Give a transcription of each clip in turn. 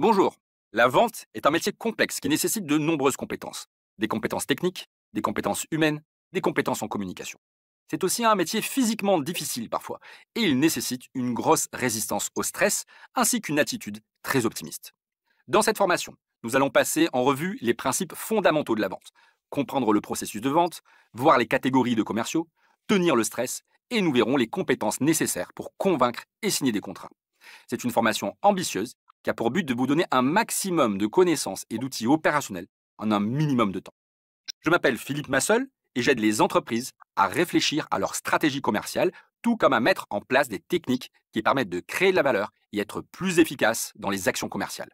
Bonjour. La vente est un métier complexe qui nécessite de nombreuses compétences. Des compétences techniques, des compétences humaines, des compétences en communication. C'est aussi un métier physiquement difficile parfois, et il nécessite une grosse résistance au stress ainsi qu'une attitude très optimiste. Dans cette formation, nous allons passer en revue les principes fondamentaux de la vente, comprendre le processus de vente, voir les catégories de commerciaux, tenir le stress, et nous verrons les compétences nécessaires pour convaincre et signer des contrats. C'est une formation ambitieuse qui a pour but de vous donner un maximum de connaissances et d'outils opérationnels en un minimum de temps. Je m'appelle Philippe Massol et j'aide les entreprises à réfléchir à leur stratégie commerciale, tout comme à mettre en place des techniques qui permettent de créer de la valeur et être plus efficaces dans les actions commerciales.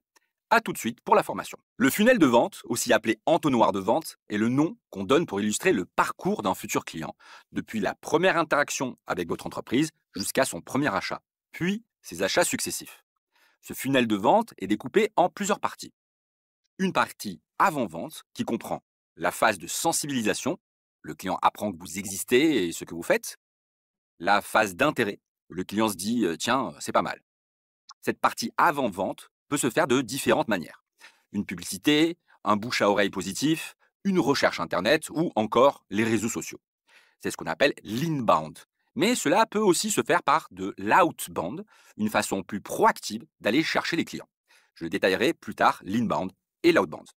A tout de suite pour la formation. Le funnel de vente, aussi appelé entonnoir de vente, est le nom qu'on donne pour illustrer le parcours d'un futur client, depuis la première interaction avec votre entreprise jusqu'à son premier achat, puis ses achats successifs. Ce funnel de vente est découpé en plusieurs parties. Une partie avant-vente qui comprend la phase de sensibilisation, le client apprend que vous existez et ce que vous faites. La phase d'intérêt, le client se dit tiens, c'est pas mal. Cette partie avant-vente peut se faire de différentes manières. Une publicité, un bouche à oreille positif, une recherche internet ou encore les réseaux sociaux. C'est ce qu'on appelle l'inbound. Mais cela peut aussi se faire par de l'outbound, une façon plus proactive d'aller chercher les clients. Je détaillerai plus tard l'inbound et l'outbound.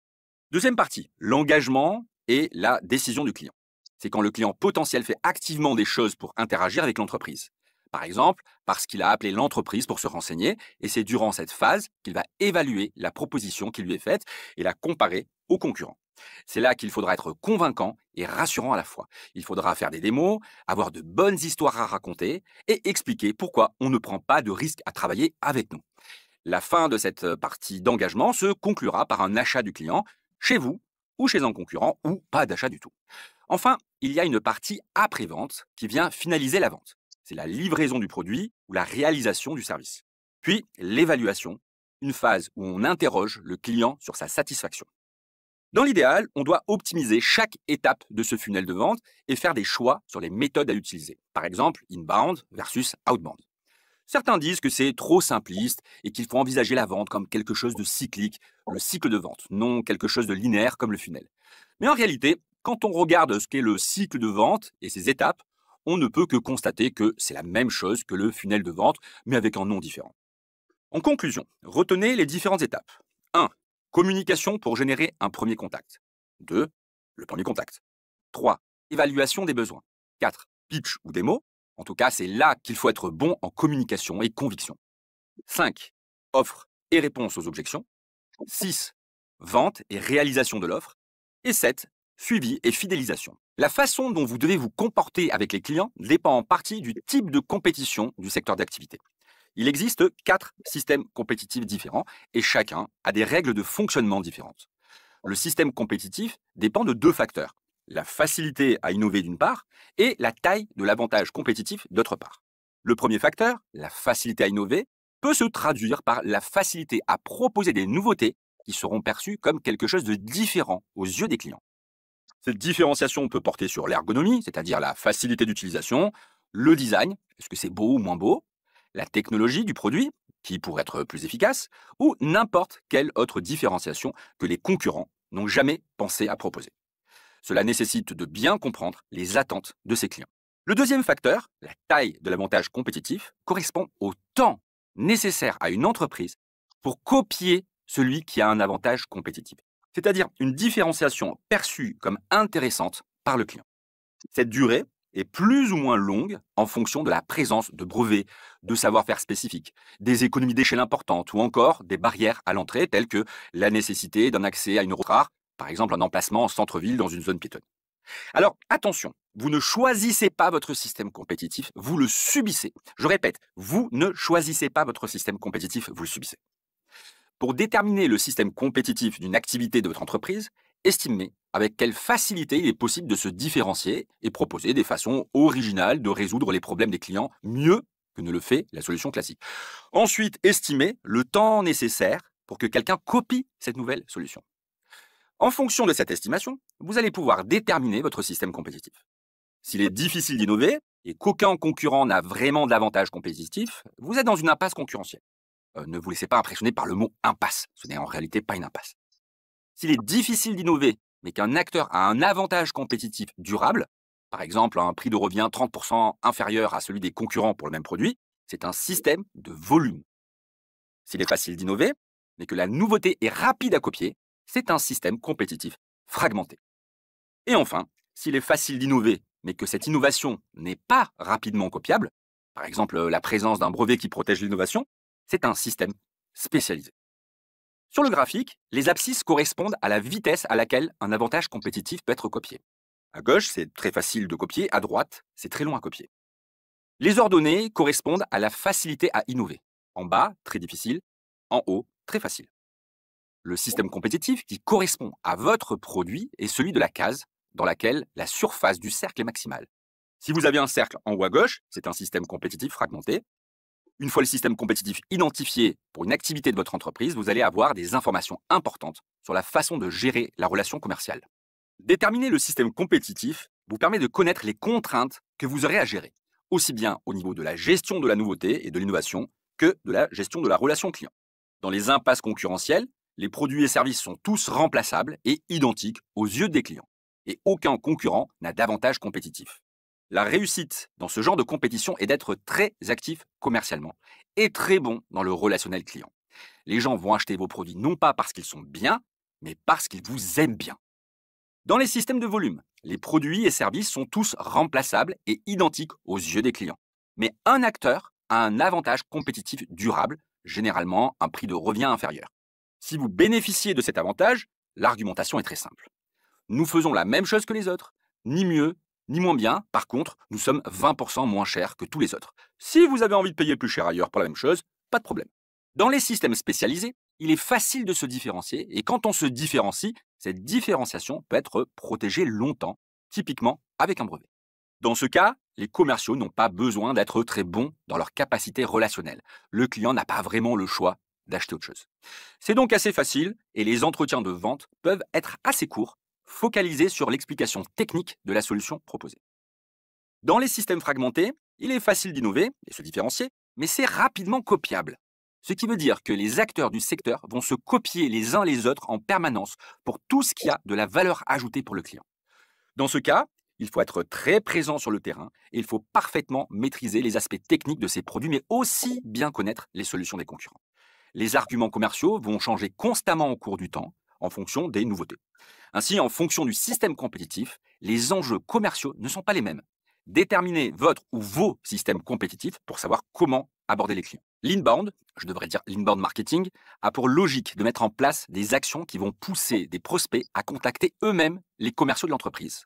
Deuxième partie, l'engagement et la décision du client. C'est quand le client potentiel fait activement des choses pour interagir avec l'entreprise. Par exemple, parce qu'il a appelé l'entreprise pour se renseigner, et c'est durant cette phase qu'il va évaluer la proposition qui lui est faite et la comparer aux concurrents. C'est là qu'il faudra être convaincant et rassurant à la fois. Il faudra faire des démos, avoir de bonnes histoires à raconter et expliquer pourquoi on ne prend pas de risque à travailler avec nous. La fin de cette partie d'engagement se conclura par un achat du client chez vous ou chez un concurrent ou pas d'achat du tout. Enfin, il y a une partie après-vente qui vient finaliser la vente. C'est la livraison du produit ou la réalisation du service. Puis l'évaluation, une phase où on interroge le client sur sa satisfaction. Dans l'idéal, on doit optimiser chaque étape de ce funnel de vente et faire des choix sur les méthodes à utiliser. Par exemple, inbound versus outbound. Certains disent que c'est trop simpliste et qu'il faut envisager la vente comme quelque chose de cyclique, le cycle de vente, non quelque chose de linéaire comme le funnel. Mais en réalité, quand on regarde ce qu'est le cycle de vente et ses étapes, on ne peut que constater que c'est la même chose que le funnel de vente, mais avec un nom différent. En conclusion, retenez les différentes étapes. 1. Communication pour générer un premier contact. 2. Le premier contact. 3. Évaluation des besoins. 4. Pitch ou démo. En tout cas, c'est là qu'il faut être bon en communication et conviction. 5. Offre et réponse aux objections. 6. Vente et réalisation de l'offre. Et 7. Suivi et fidélisation. La façon dont vous devez vous comporter avec les clients dépend en partie du type de compétition du secteur d'activité. Il existe 4 systèmes compétitifs différents et chacun a des règles de fonctionnement différentes. Le système compétitif dépend de 2 facteurs, la facilité à innover d'une part et la taille de l'avantage compétitif d'autre part. Le premier facteur, la facilité à innover, peut se traduire par la facilité à proposer des nouveautés qui seront perçues comme quelque chose de différent aux yeux des clients. Cette différenciation peut porter sur l'ergonomie, c'est-à-dire la facilité d'utilisation, le design, est-ce que c'est beau ou moins beau, la technologie du produit, qui pourrait être plus efficace, ou n'importe quelle autre différenciation que les concurrents n'ont jamais pensé à proposer. Cela nécessite de bien comprendre les attentes de ses clients. Le deuxième facteur, la taille de l'avantage compétitif, correspond au temps nécessaire à une entreprise pour copier celui qui a un avantage compétitif, c'est-à-dire une différenciation perçue comme intéressante par le client. Cette durée est plus ou moins longue en fonction de la présence de brevets, de savoir-faire spécifiques, des économies d'échelle importantes ou encore des barrières à l'entrée telles que la nécessité d'un accès à une route rare, par exemple un emplacement en centre-ville dans une zone piétonne. Alors attention, vous ne choisissez pas votre système compétitif, vous le subissez. Je répète, vous ne choisissez pas votre système compétitif, vous le subissez. Pour déterminer le système compétitif d'une activité de votre entreprise, estimez avec quelle facilité il est possible de se différencier et proposer des façons originales de résoudre les problèmes des clients mieux que ne le fait la solution classique. Ensuite, estimez le temps nécessaire pour que quelqu'un copie cette nouvelle solution. En fonction de cette estimation, vous allez pouvoir déterminer votre système compétitif. S'il est difficile d'innover et qu'aucun concurrent n'a vraiment d'avantage compétitif, vous êtes dans une impasse concurrentielle. Ne vous laissez pas impressionner par le mot impasse. Ce n'est en réalité pas une impasse. S'il est difficile d'innover, mais qu'un acteur a un avantage compétitif durable, par exemple un prix de revient 30% inférieur à celui des concurrents pour le même produit, c'est un système de volume. S'il est facile d'innover, mais que la nouveauté est rapide à copier, c'est un système compétitif fragmenté. Et enfin, s'il est facile d'innover, mais que cette innovation n'est pas rapidement copiable, par exemple la présence d'un brevet qui protège l'innovation, c'est un système spécialisé. Sur le graphique, les abscisses correspondent à la vitesse à laquelle un avantage compétitif peut être copié. À gauche, c'est très facile de copier, à droite, c'est très long à copier. Les ordonnées correspondent à la facilité à innover. En bas, très difficile, en haut, très facile. Le système compétitif qui correspond à votre produit est celui de la case dans laquelle la surface du cercle est maximale. Si vous avez un cercle en haut à gauche, c'est un système compétitif fragmenté. Une fois le système compétitif identifié pour une activité de votre entreprise, vous allez avoir des informations importantes sur la façon de gérer la relation commerciale. Déterminer le système compétitif vous permet de connaître les contraintes que vous aurez à gérer, aussi bien au niveau de la gestion de la nouveauté et de l'innovation que de la gestion de la relation client. Dans les impasses concurrentielles, les produits et services sont tous remplaçables et identiques aux yeux des clients, et aucun concurrent n'a d'avantage compétitif. La réussite dans ce genre de compétition est d'être très actif commercialement et très bon dans le relationnel client. Les gens vont acheter vos produits non pas parce qu'ils sont bien, mais parce qu'ils vous aiment bien. Dans les systèmes de volume, les produits et services sont tous remplaçables et identiques aux yeux des clients. Mais un acteur a un avantage compétitif durable, généralement un prix de revient inférieur. Si vous bénéficiez de cet avantage, l'argumentation est très simple. Nous faisons la même chose que les autres, ni mieux, ni moins bien. Par contre, nous sommes 20% moins chers que tous les autres. Si vous avez envie de payer plus cher ailleurs pour la même chose, pas de problème. Dans les systèmes spécialisés, il est facile de se différencier et quand on se différencie, cette différenciation peut être protégée longtemps, typiquement avec un brevet. Dans ce cas, les commerciaux n'ont pas besoin d'être très bons dans leur capacité relationnelle. Le client n'a pas vraiment le choix d'acheter autre chose. C'est donc assez facile et les entretiens de vente peuvent être assez courts, focalisés sur l'explication technique de la solution proposée. Dans les systèmes fragmentés, il est facile d'innover et se différencier, mais c'est rapidement copiable. Ce qui veut dire que les acteurs du secteur vont se copier les uns les autres en permanence pour tout ce qui a de la valeur ajoutée pour le client. Dans ce cas, il faut être très présent sur le terrain et il faut parfaitement maîtriser les aspects techniques de ces produits, mais aussi bien connaître les solutions des concurrents. Les arguments commerciaux vont changer constamment au cours du temps en fonction des nouveautés. Ainsi, en fonction du système compétitif, les enjeux commerciaux ne sont pas les mêmes. Déterminez votre ou vos systèmes compétitifs pour savoir comment aborder les clients. L'inbound, je devrais dire l'inbound marketing, a pour logique de mettre en place des actions qui vont pousser des prospects à contacter eux-mêmes les commerciaux de l'entreprise.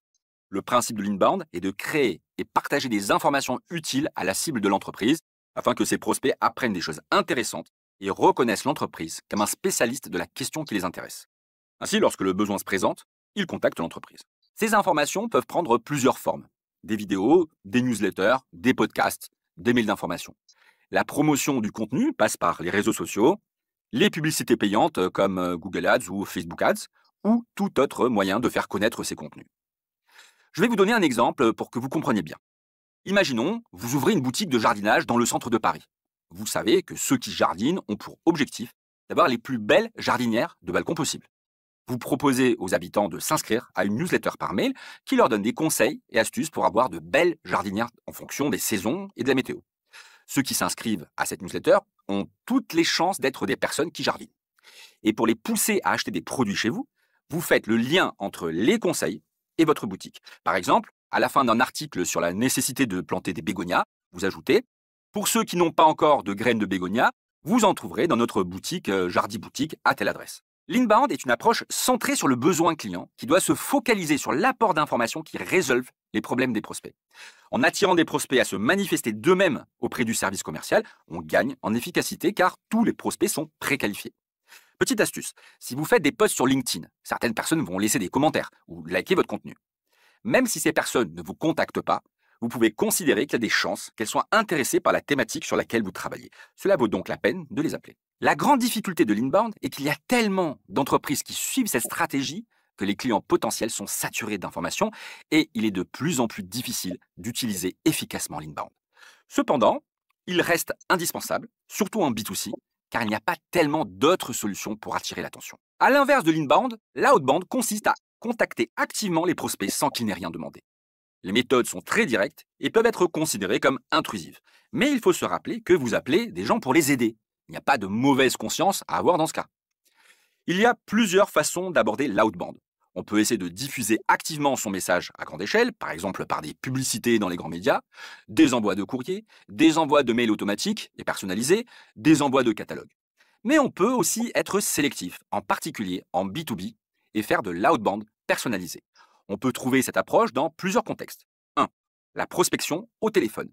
Le principe de l'inbound est de créer et partager des informations utiles à la cible de l'entreprise afin que ces prospects apprennent des choses intéressantes et reconnaissent l'entreprise comme un spécialiste de la question qui les intéresse. Ainsi, lorsque le besoin se présente, ils contactent l'entreprise. Ces informations peuvent prendre plusieurs formes. Des vidéos, des newsletters, des podcasts, des mails d'information. La promotion du contenu passe par les réseaux sociaux, les publicités payantes comme Google Ads ou Facebook Ads, ou tout autre moyen de faire connaître ces contenus. Je vais vous donner un exemple pour que vous compreniez bien. Imaginons, vous ouvrez une boutique de jardinage dans le centre de Paris. Vous savez que ceux qui jardinent ont pour objectif d'avoir les plus belles jardinières de balcon possibles. Vous proposez aux habitants de s'inscrire à une newsletter par mail qui leur donne des conseils et astuces pour avoir de belles jardinières en fonction des saisons et de la météo. Ceux qui s'inscrivent à cette newsletter ont toutes les chances d'être des personnes qui jardinent. Et pour les pousser à acheter des produits chez vous, vous faites le lien entre les conseils et votre boutique. Par exemple, à la fin d'un article sur la nécessité de planter des bégonias, vous ajoutez « Pour ceux qui n'ont pas encore de graines de bégonia, vous en trouverez dans notre boutique Jardi Boutique à telle adresse ». L'inbound est une approche centrée sur le besoin client qui doit se focaliser sur l'apport d'informations qui résolvent les problèmes des prospects. En attirant des prospects à se manifester d'eux-mêmes auprès du service commercial, on gagne en efficacité car tous les prospects sont préqualifiés. Petite astuce, si vous faites des posts sur LinkedIn, certaines personnes vont laisser des commentaires ou liker votre contenu. Même si ces personnes ne vous contactent pas, vous pouvez considérer qu'il y a des chances qu'elles soient intéressées par la thématique sur laquelle vous travaillez. Cela vaut donc la peine de les appeler. La grande difficulté de l'inbound est qu'il y a tellement d'entreprises qui suivent cette stratégie que les clients potentiels sont saturés d'informations et il est de plus en plus difficile d'utiliser efficacement l'inbound. Cependant, il reste indispensable, surtout en B2C, car il n'y a pas tellement d'autres solutions pour attirer l'attention. À l'inverse de l'inbound, l'outbound consiste à contacter activement les prospects sans qu'ils n'aient rien demandé. Les méthodes sont très directes et peuvent être considérées comme intrusives. Mais il faut se rappeler que vous appelez des gens pour les aider. Il n'y a pas de mauvaise conscience à avoir dans ce cas. Il y a plusieurs façons d'aborder l'outbound. On peut essayer de diffuser activement son message à grande échelle, par exemple par des publicités dans les grands médias, des envois de courrier, des envois de mails automatiques et personnalisés, des envois de catalogues. Mais on peut aussi être sélectif, en particulier en B2B, et faire de l'outbound personnalisé. On peut trouver cette approche dans plusieurs contextes. 1. La prospection au téléphone.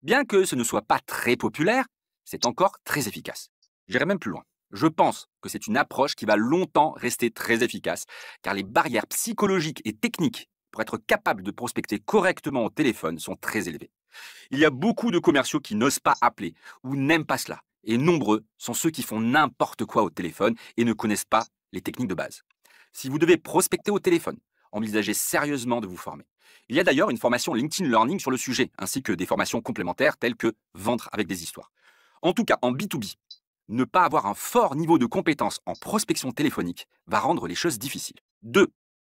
Bien que ce ne soit pas très populaire, c'est encore très efficace. J'irai même plus loin. Je pense que c'est une approche qui va longtemps rester très efficace, car les barrières psychologiques et techniques pour être capable de prospecter correctement au téléphone sont très élevées. Il y a beaucoup de commerciaux qui n'osent pas appeler ou n'aiment pas cela, et nombreux sont ceux qui font n'importe quoi au téléphone et ne connaissent pas les techniques de base. Si vous devez prospecter au téléphone, envisagez sérieusement de vous former. Il y a d'ailleurs une formation LinkedIn Learning sur le sujet, ainsi que des formations complémentaires telles que vendre avec des histoires. En tout cas, en B2B, ne pas avoir un fort niveau de compétence en prospection téléphonique va rendre les choses difficiles. 2.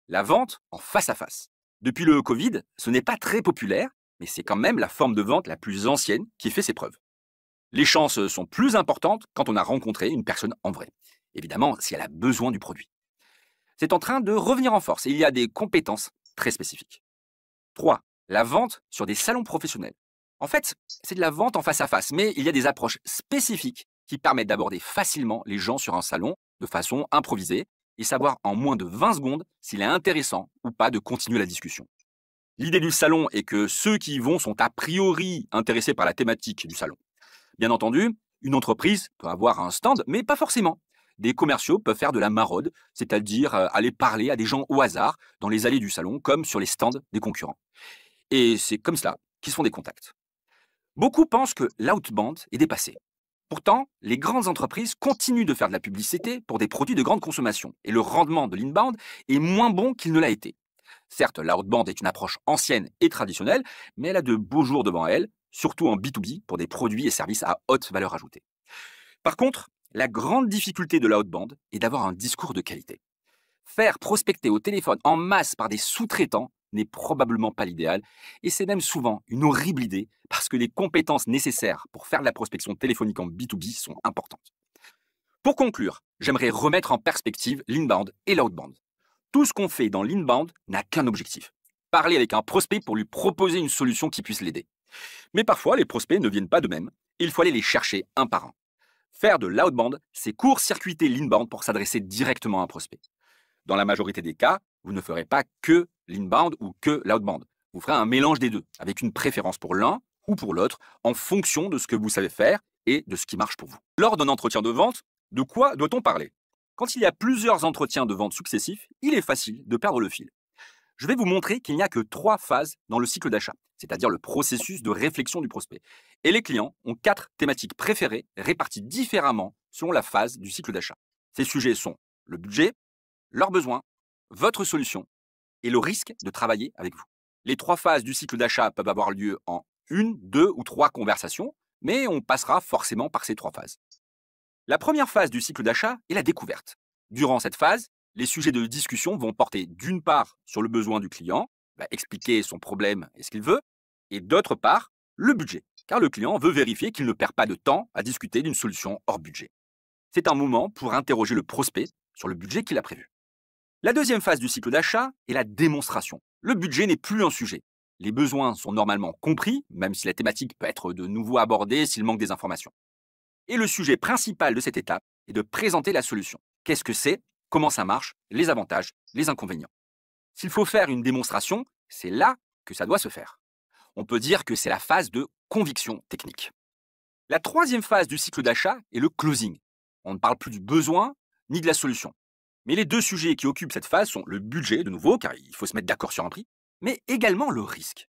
La vente en face à face. Depuis le Covid, ce n'est pas très populaire, mais c'est quand même la forme de vente la plus ancienne qui fait ses preuves. Les chances sont plus importantes quand on a rencontré une personne en vrai. Évidemment, si elle a besoin du produit. C'est en train de revenir en force et il y a des compétences très spécifiques. 3. La vente sur des salons professionnels. En fait, c'est de la vente en face à face, mais il y a des approches spécifiques qui permettent d'aborder facilement les gens sur un salon de façon improvisée et savoir en moins de 20 secondes s'il est intéressant ou pas de continuer la discussion. L'idée du salon est que ceux qui y vont sont a priori intéressés par la thématique du salon. Bien entendu, une entreprise peut avoir un stand, mais pas forcément. Des commerciaux peuvent faire de la maraude, c'est-à-dire aller parler à des gens au hasard dans les allées du salon, comme sur les stands des concurrents. Et c'est comme cela qu'ils se font des contacts. Beaucoup pensent que l'outbound est dépassé. Pourtant, les grandes entreprises continuent de faire de la publicité pour des produits de grande consommation, et le rendement de l'inbound est moins bon qu'il ne l'a été. Certes, l'outbound est une approche ancienne et traditionnelle, mais elle a de beaux jours devant elle, surtout en B2B pour des produits et services à haute valeur ajoutée. Par contre, la grande difficulté de l'outbound est d'avoir un discours de qualité. Faire prospecter au téléphone en masse par des sous-traitants n'est probablement pas l'idéal, et c'est même souvent une horrible idée parce que les compétences nécessaires pour faire de la prospection téléphonique en B2B sont importantes. Pour conclure, j'aimerais remettre en perspective l'inbound et l'outbound. Tout ce qu'on fait dans l'inbound n'a qu'un objectif: parler avec un prospect pour lui proposer une solution qui puisse l'aider. Mais parfois, les prospects ne viennent pas d'eux-mêmes, il faut aller les chercher un par un. Faire de l'outbound, c'est court-circuiter l'inbound pour s'adresser directement à un prospect. Dans la majorité des cas, vous ne ferez pas que l'inbound ou que l'outbound. Vous ferez un mélange des deux, avec une préférence pour l'un ou pour l'autre, en fonction de ce que vous savez faire et de ce qui marche pour vous. Lors d'un entretien de vente, de quoi doit-on parler? Quand il y a plusieurs entretiens de vente successifs, il est facile de perdre le fil. Je vais vous montrer qu'il n'y a que 3 phases dans le cycle d'achat, c'est-à-dire le processus de réflexion du prospect. Et les clients ont 4 thématiques préférées réparties différemment selon la phase du cycle d'achat. Ces sujets sont le budget, leurs besoins, votre solution et le risque de travailler avec vous. Les 3 phases du cycle d'achat peuvent avoir lieu en 1, 2 ou 3 conversations, mais on passera forcément par ces 3 phases. La première phase du cycle d'achat est la découverte. Durant cette phase, les sujets de discussion vont porter d'une part sur le besoin du client, va expliquer son problème et ce qu'il veut, et d'autre part, le budget, car le client veut vérifier qu'il ne perd pas de temps à discuter d'une solution hors budget. C'est un moment pour interroger le prospect sur le budget qu'il a prévu. La deuxième phase du cycle d'achat est la démonstration. Le budget n'est plus un sujet. Les besoins sont normalement compris, même si la thématique peut être de nouveau abordée s'il manque des informations. Et le sujet principal de cette étape est de présenter la solution. Qu'est-ce que c'est? Comment ça marche? Les avantages, les inconvénients. S'il faut faire une démonstration, c'est là que ça doit se faire. On peut dire que c'est la phase de conviction technique. La troisième phase du cycle d'achat est le closing. On ne parle plus du besoin ni de la solution. Mais les 2 sujets qui occupent cette phase sont le budget, de nouveau, car il faut se mettre d'accord sur un prix, mais également le risque.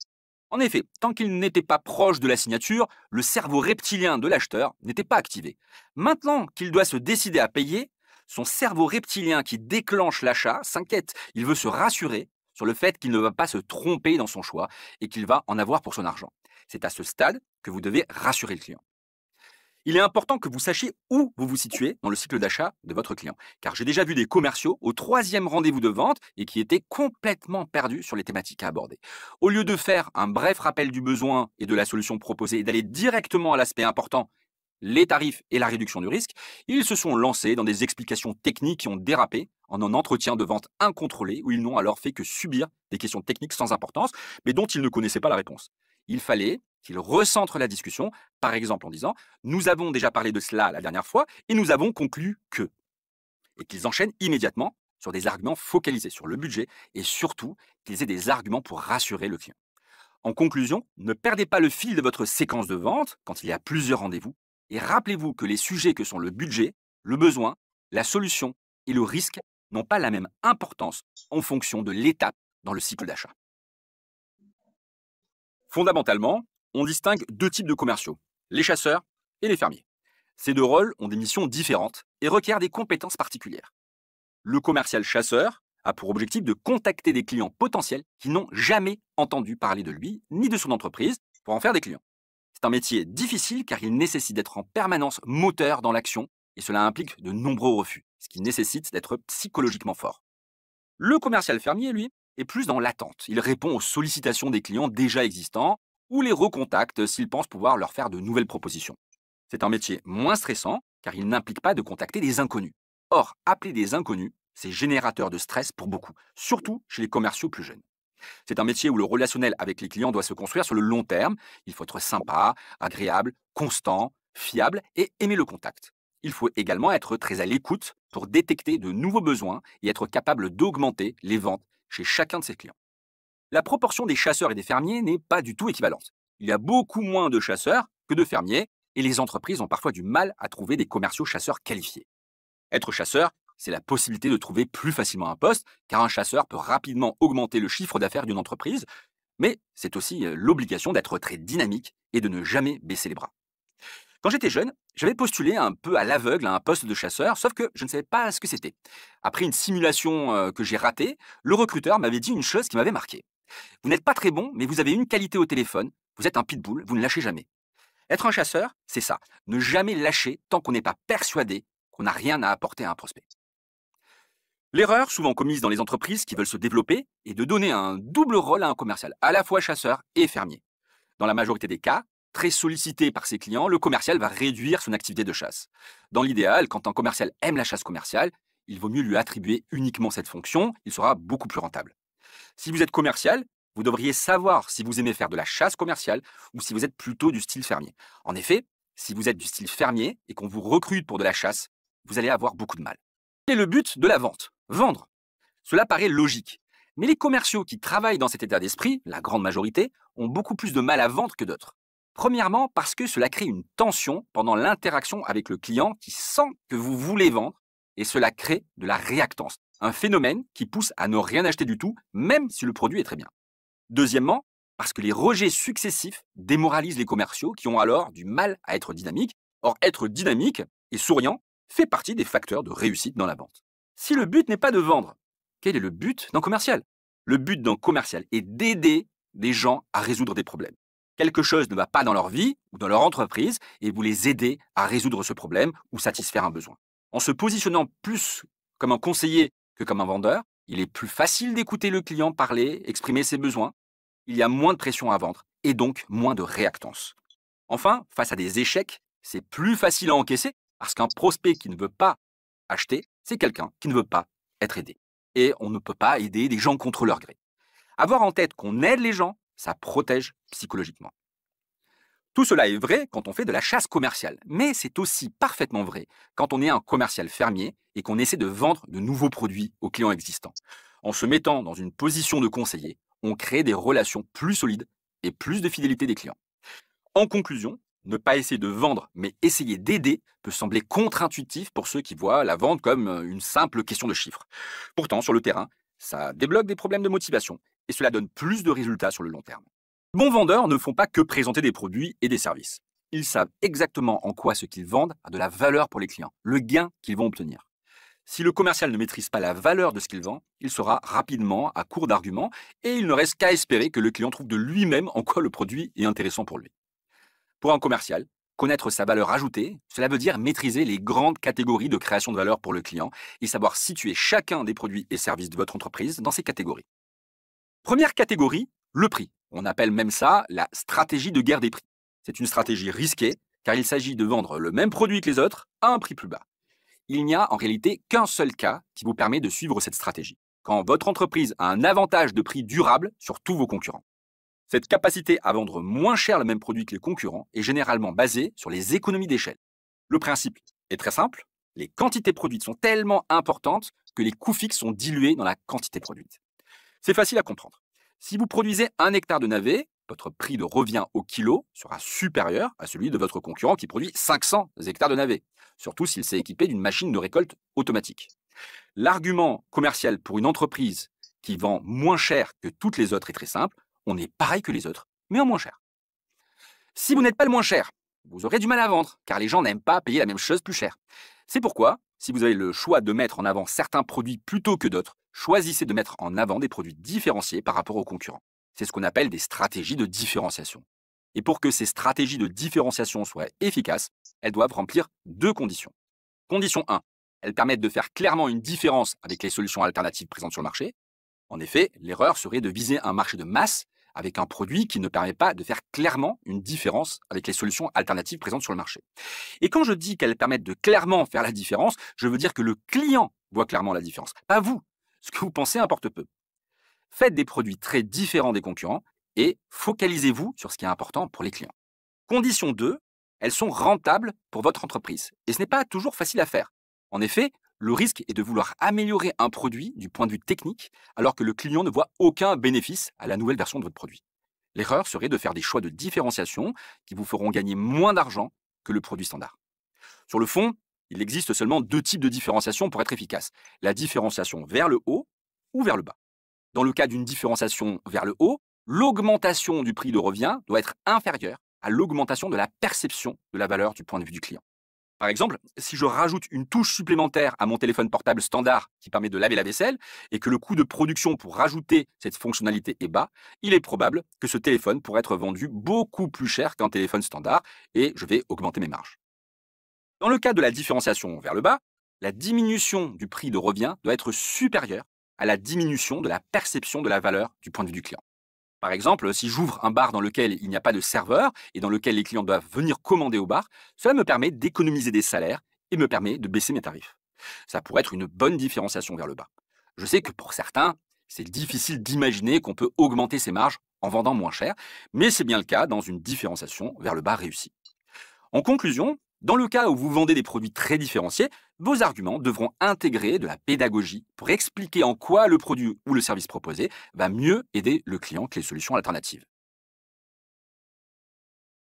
En effet, tant qu'il n'était pas proche de la signature, le cerveau reptilien de l'acheteur n'était pas activé. Maintenant qu'il doit se décider à payer, son cerveau reptilien qui déclenche l'achat s'inquiète. Il veut se rassurer sur le fait qu'il ne va pas se tromper dans son choix et qu'il va en avoir pour son argent. C'est à ce stade que vous devez rassurer le client. Il est important que vous sachiez où vous vous situez dans le cycle d'achat de votre client. Car j'ai déjà vu des commerciaux au troisième rendez-vous de vente et qui étaient complètement perdus sur les thématiques à aborder. Au lieu de faire un bref rappel du besoin et de la solution proposée et d'aller directement à l'aspect important, les tarifs et la réduction du risque, ils se sont lancés dans des explications techniques qui ont dérapé en un entretien de vente incontrôlé où ils n'ont alors fait que subir des questions techniques sans importance, mais dont ils ne connaissaient pas la réponse. Il fallait qu'ils recentrent la discussion, par exemple en disant «Nous avons déjà parlé de cela la dernière fois et nous avons conclu que» et qu'ils enchaînent immédiatement sur des arguments focalisés sur le budget et surtout qu'ils aient des arguments pour rassurer le client. En conclusion, ne perdez pas le fil de votre séquence de vente quand il y a plusieurs rendez-vous et rappelez-vous que les sujets que sont le budget, le besoin, la solution et le risque n'ont pas la même importance en fonction de l'étape dans le cycle d'achat. Fondamentalement, on distingue deux types de commerciaux, les chasseurs et les fermiers. Ces deux rôles ont des missions différentes et requièrent des compétences particulières. Le commercial chasseur a pour objectif de contacter des clients potentiels qui n'ont jamais entendu parler de lui ni de son entreprise pour en faire des clients. C'est un métier difficile car il nécessite d'être en permanence moteur dans l'action et cela implique de nombreux refus, ce qui nécessite d'être psychologiquement fort. Le commercial fermier, lui, est plus dans l'attente. Il répond aux sollicitations des clients déjà existants ou les recontacte s'il pense pouvoir leur faire de nouvelles propositions. C'est un métier moins stressant car il n'implique pas de contacter des inconnus. Or, appeler des inconnus, c'est générateur de stress pour beaucoup, surtout chez les commerciaux plus jeunes. C'est un métier où le relationnel avec les clients doit se construire sur le long terme. Il faut être sympa, agréable, constant, fiable et aimer le contact. Il faut également être très à l'écoute pour détecter de nouveaux besoins et être capable d'augmenter les ventes chez chacun de ses clients. La proportion des chasseurs et des fermiers n'est pas du tout équivalente. Il y a beaucoup moins de chasseurs que de fermiers et les entreprises ont parfois du mal à trouver des commerciaux chasseurs qualifiés. Être chasseur, c'est la possibilité de trouver plus facilement un poste, car un chasseur peut rapidement augmenter le chiffre d'affaires d'une entreprise, mais c'est aussi l'obligation d'être très dynamique et de ne jamais baisser les bras. Quand j'étais jeune, j'avais postulé un peu à l'aveugle à un poste de chasseur, sauf que je ne savais pas ce que c'était. Après une simulation que j'ai ratée, le recruteur m'avait dit une chose qui m'avait marqué. Vous n'êtes pas très bon, mais vous avez une qualité au téléphone, vous êtes un pitbull, vous ne lâchez jamais. Être un chasseur, c'est ça, ne jamais lâcher tant qu'on n'est pas persuadé qu'on n'a rien à apporter à un prospect. L'erreur souvent commise dans les entreprises qui veulent se développer est de donner un double rôle à un commercial, à la fois chasseur et fermier. Dans la majorité des cas, très sollicité par ses clients, le commercial va réduire son activité de chasse. Dans l'idéal, quand un commercial aime la chasse commerciale, il vaut mieux lui attribuer uniquement cette fonction, il sera beaucoup plus rentable. Si vous êtes commercial, vous devriez savoir si vous aimez faire de la chasse commerciale ou si vous êtes plutôt du style fermier. En effet, si vous êtes du style fermier et qu'on vous recrute pour de la chasse, vous allez avoir beaucoup de mal. Quel est le but de la vente? Vendre. Cela paraît logique. Mais les commerciaux qui travaillent dans cet état d'esprit, la grande majorité, ont beaucoup plus de mal à vendre que d'autres. Premièrement, parce que cela crée une tension pendant l'interaction avec le client qui sent que vous voulez vendre et cela crée de la réactance, un phénomène qui pousse à ne rien acheter du tout, même si le produit est très bien. Deuxièmement, parce que les rejets successifs démoralisent les commerciaux qui ont alors du mal à être dynamiques. Or, être dynamique et souriant fait partie des facteurs de réussite dans la vente. Si le but n'est pas de vendre, quel est le but d'un commercial? Le but d'un commercial est d'aider des gens à résoudre des problèmes. Quelque chose ne va pas dans leur vie ou dans leur entreprise et vous les aidez à résoudre ce problème ou satisfaire un besoin. En se positionnant plus comme un conseiller que comme un vendeur, il est plus facile d'écouter le client parler, exprimer ses besoins. Il y a moins de pression à vendre et donc moins de réactance. Enfin, face à des échecs, c'est plus facile à encaisser parce qu'un prospect qui ne veut pas acheter, c'est quelqu'un qui ne veut pas être aidé. Et on ne peut pas aider des gens contre leur gré. Avoir en tête qu'on aide les gens, ça protège psychologiquement. Tout cela est vrai quand on fait de la chasse commerciale, mais c'est aussi parfaitement vrai quand on est un commercial fermier et qu'on essaie de vendre de nouveaux produits aux clients existants. En se mettant dans une position de conseiller, on crée des relations plus solides et plus de fidélité des clients. En conclusion, ne pas essayer de vendre, mais essayer d'aider peut sembler contre-intuitif pour ceux qui voient la vente comme une simple question de chiffres. Pourtant, sur le terrain, ça débloque des problèmes de motivation et cela donne plus de résultats sur le long terme. Bons vendeurs ne font pas que présenter des produits et des services. Ils savent exactement en quoi ce qu'ils vendent a de la valeur pour les clients, le gain qu'ils vont obtenir. Si le commercial ne maîtrise pas la valeur de ce qu'il vend, il sera rapidement à court d'arguments et il ne reste qu'à espérer que le client trouve de lui-même en quoi le produit est intéressant pour lui. Pour un commercial, Connaître sa valeur ajoutée, cela veut dire maîtriser les grandes catégories de création de valeur pour le client et savoir situer chacun des produits et services de votre entreprise dans ces catégories. Première catégorie, le prix. On appelle même ça la stratégie de guerre des prix. C'est une stratégie risquée car il s'agit de vendre le même produit que les autres à un prix plus bas. Il n'y a en réalité qu'un seul cas qui vous permet de suivre cette stratégie, quand votre entreprise a un avantage de prix durable sur tous vos concurrents. Cette capacité à vendre moins cher le même produit que les concurrents est généralement basée sur les économies d'échelle. Le principe est très simple, les quantités produites sont tellement importantes que les coûts fixes sont dilués dans la quantité produite. C'est facile à comprendre. Si vous produisez 1 hectare de navets, votre prix de revient au kilo sera supérieur à celui de votre concurrent qui produit 500 hectares de navets, surtout s'il s'est équipé d'une machine de récolte automatique. L'argument commercial pour une entreprise qui vend moins cher que toutes les autres est très simple, on est pareil que les autres, mais en moins cher. Si vous n'êtes pas le moins cher, vous aurez du mal à vendre, car les gens n'aiment pas payer la même chose plus cher. C'est pourquoi, si vous avez le choix de mettre en avant certains produits plutôt que d'autres, choisissez de mettre en avant des produits différenciés par rapport aux concurrents. C'est ce qu'on appelle des stratégies de différenciation. Et pour que ces stratégies de différenciation soient efficaces, elles doivent remplir 2 conditions. Condition 1, elles permettent de faire clairement une différence avec les solutions alternatives présentes sur le marché. En effet, l'erreur serait de viser un marché de masse avec un produit qui ne permet pas de faire clairement une différence avec les solutions alternatives présentes sur le marché. Et quand je dis qu'elles permettent de clairement faire la différence, je veux dire que le client voit clairement la différence, pas vous. Ce que vous pensez importe peu. Faites des produits très différents des concurrents et focalisez-vous sur ce qui est important pour les clients. Condition 2, elles sont rentables pour votre entreprise. Et ce n'est pas toujours facile à faire. En effet, le risque est de vouloir améliorer un produit du point de vue technique alors que le client ne voit aucun bénéfice à la nouvelle version de votre produit. L'erreur serait de faire des choix de différenciation qui vous feront gagner moins d'argent que le produit standard. Sur le fond, il existe seulement 2 types de différenciation pour être efficace. La différenciation vers le haut ou vers le bas. Dans le cas d'une différenciation vers le haut, l'augmentation du prix de revient doit être inférieure à l'augmentation de la perception de la valeur du point de vue du client. Par exemple, si je rajoute une touche supplémentaire à mon téléphone portable standard qui permet de laver la vaisselle et que le coût de production pour rajouter cette fonctionnalité est bas, il est probable que ce téléphone pourrait être vendu beaucoup plus cher qu'un téléphone standard et je vais augmenter mes marges. Dans le cas de la différenciation vers le bas, la diminution du prix de revient doit être supérieure à la diminution de la perception de la valeur du point de vue du client. Par exemple, si j'ouvre un bar dans lequel il n'y a pas de serveur et dans lequel les clients doivent venir commander au bar, cela me permet d'économiser des salaires et me permet de baisser mes tarifs. Ça pourrait être une bonne différenciation vers le bas. Je sais que pour certains, c'est difficile d'imaginer qu'on peut augmenter ses marges en vendant moins cher, mais c'est bien le cas dans une différenciation vers le bas réussie. En conclusion, dans le cas où vous vendez des produits très différenciés, vos arguments devront intégrer de la pédagogie pour expliquer en quoi le produit ou le service proposé va mieux aider le client que les solutions alternatives.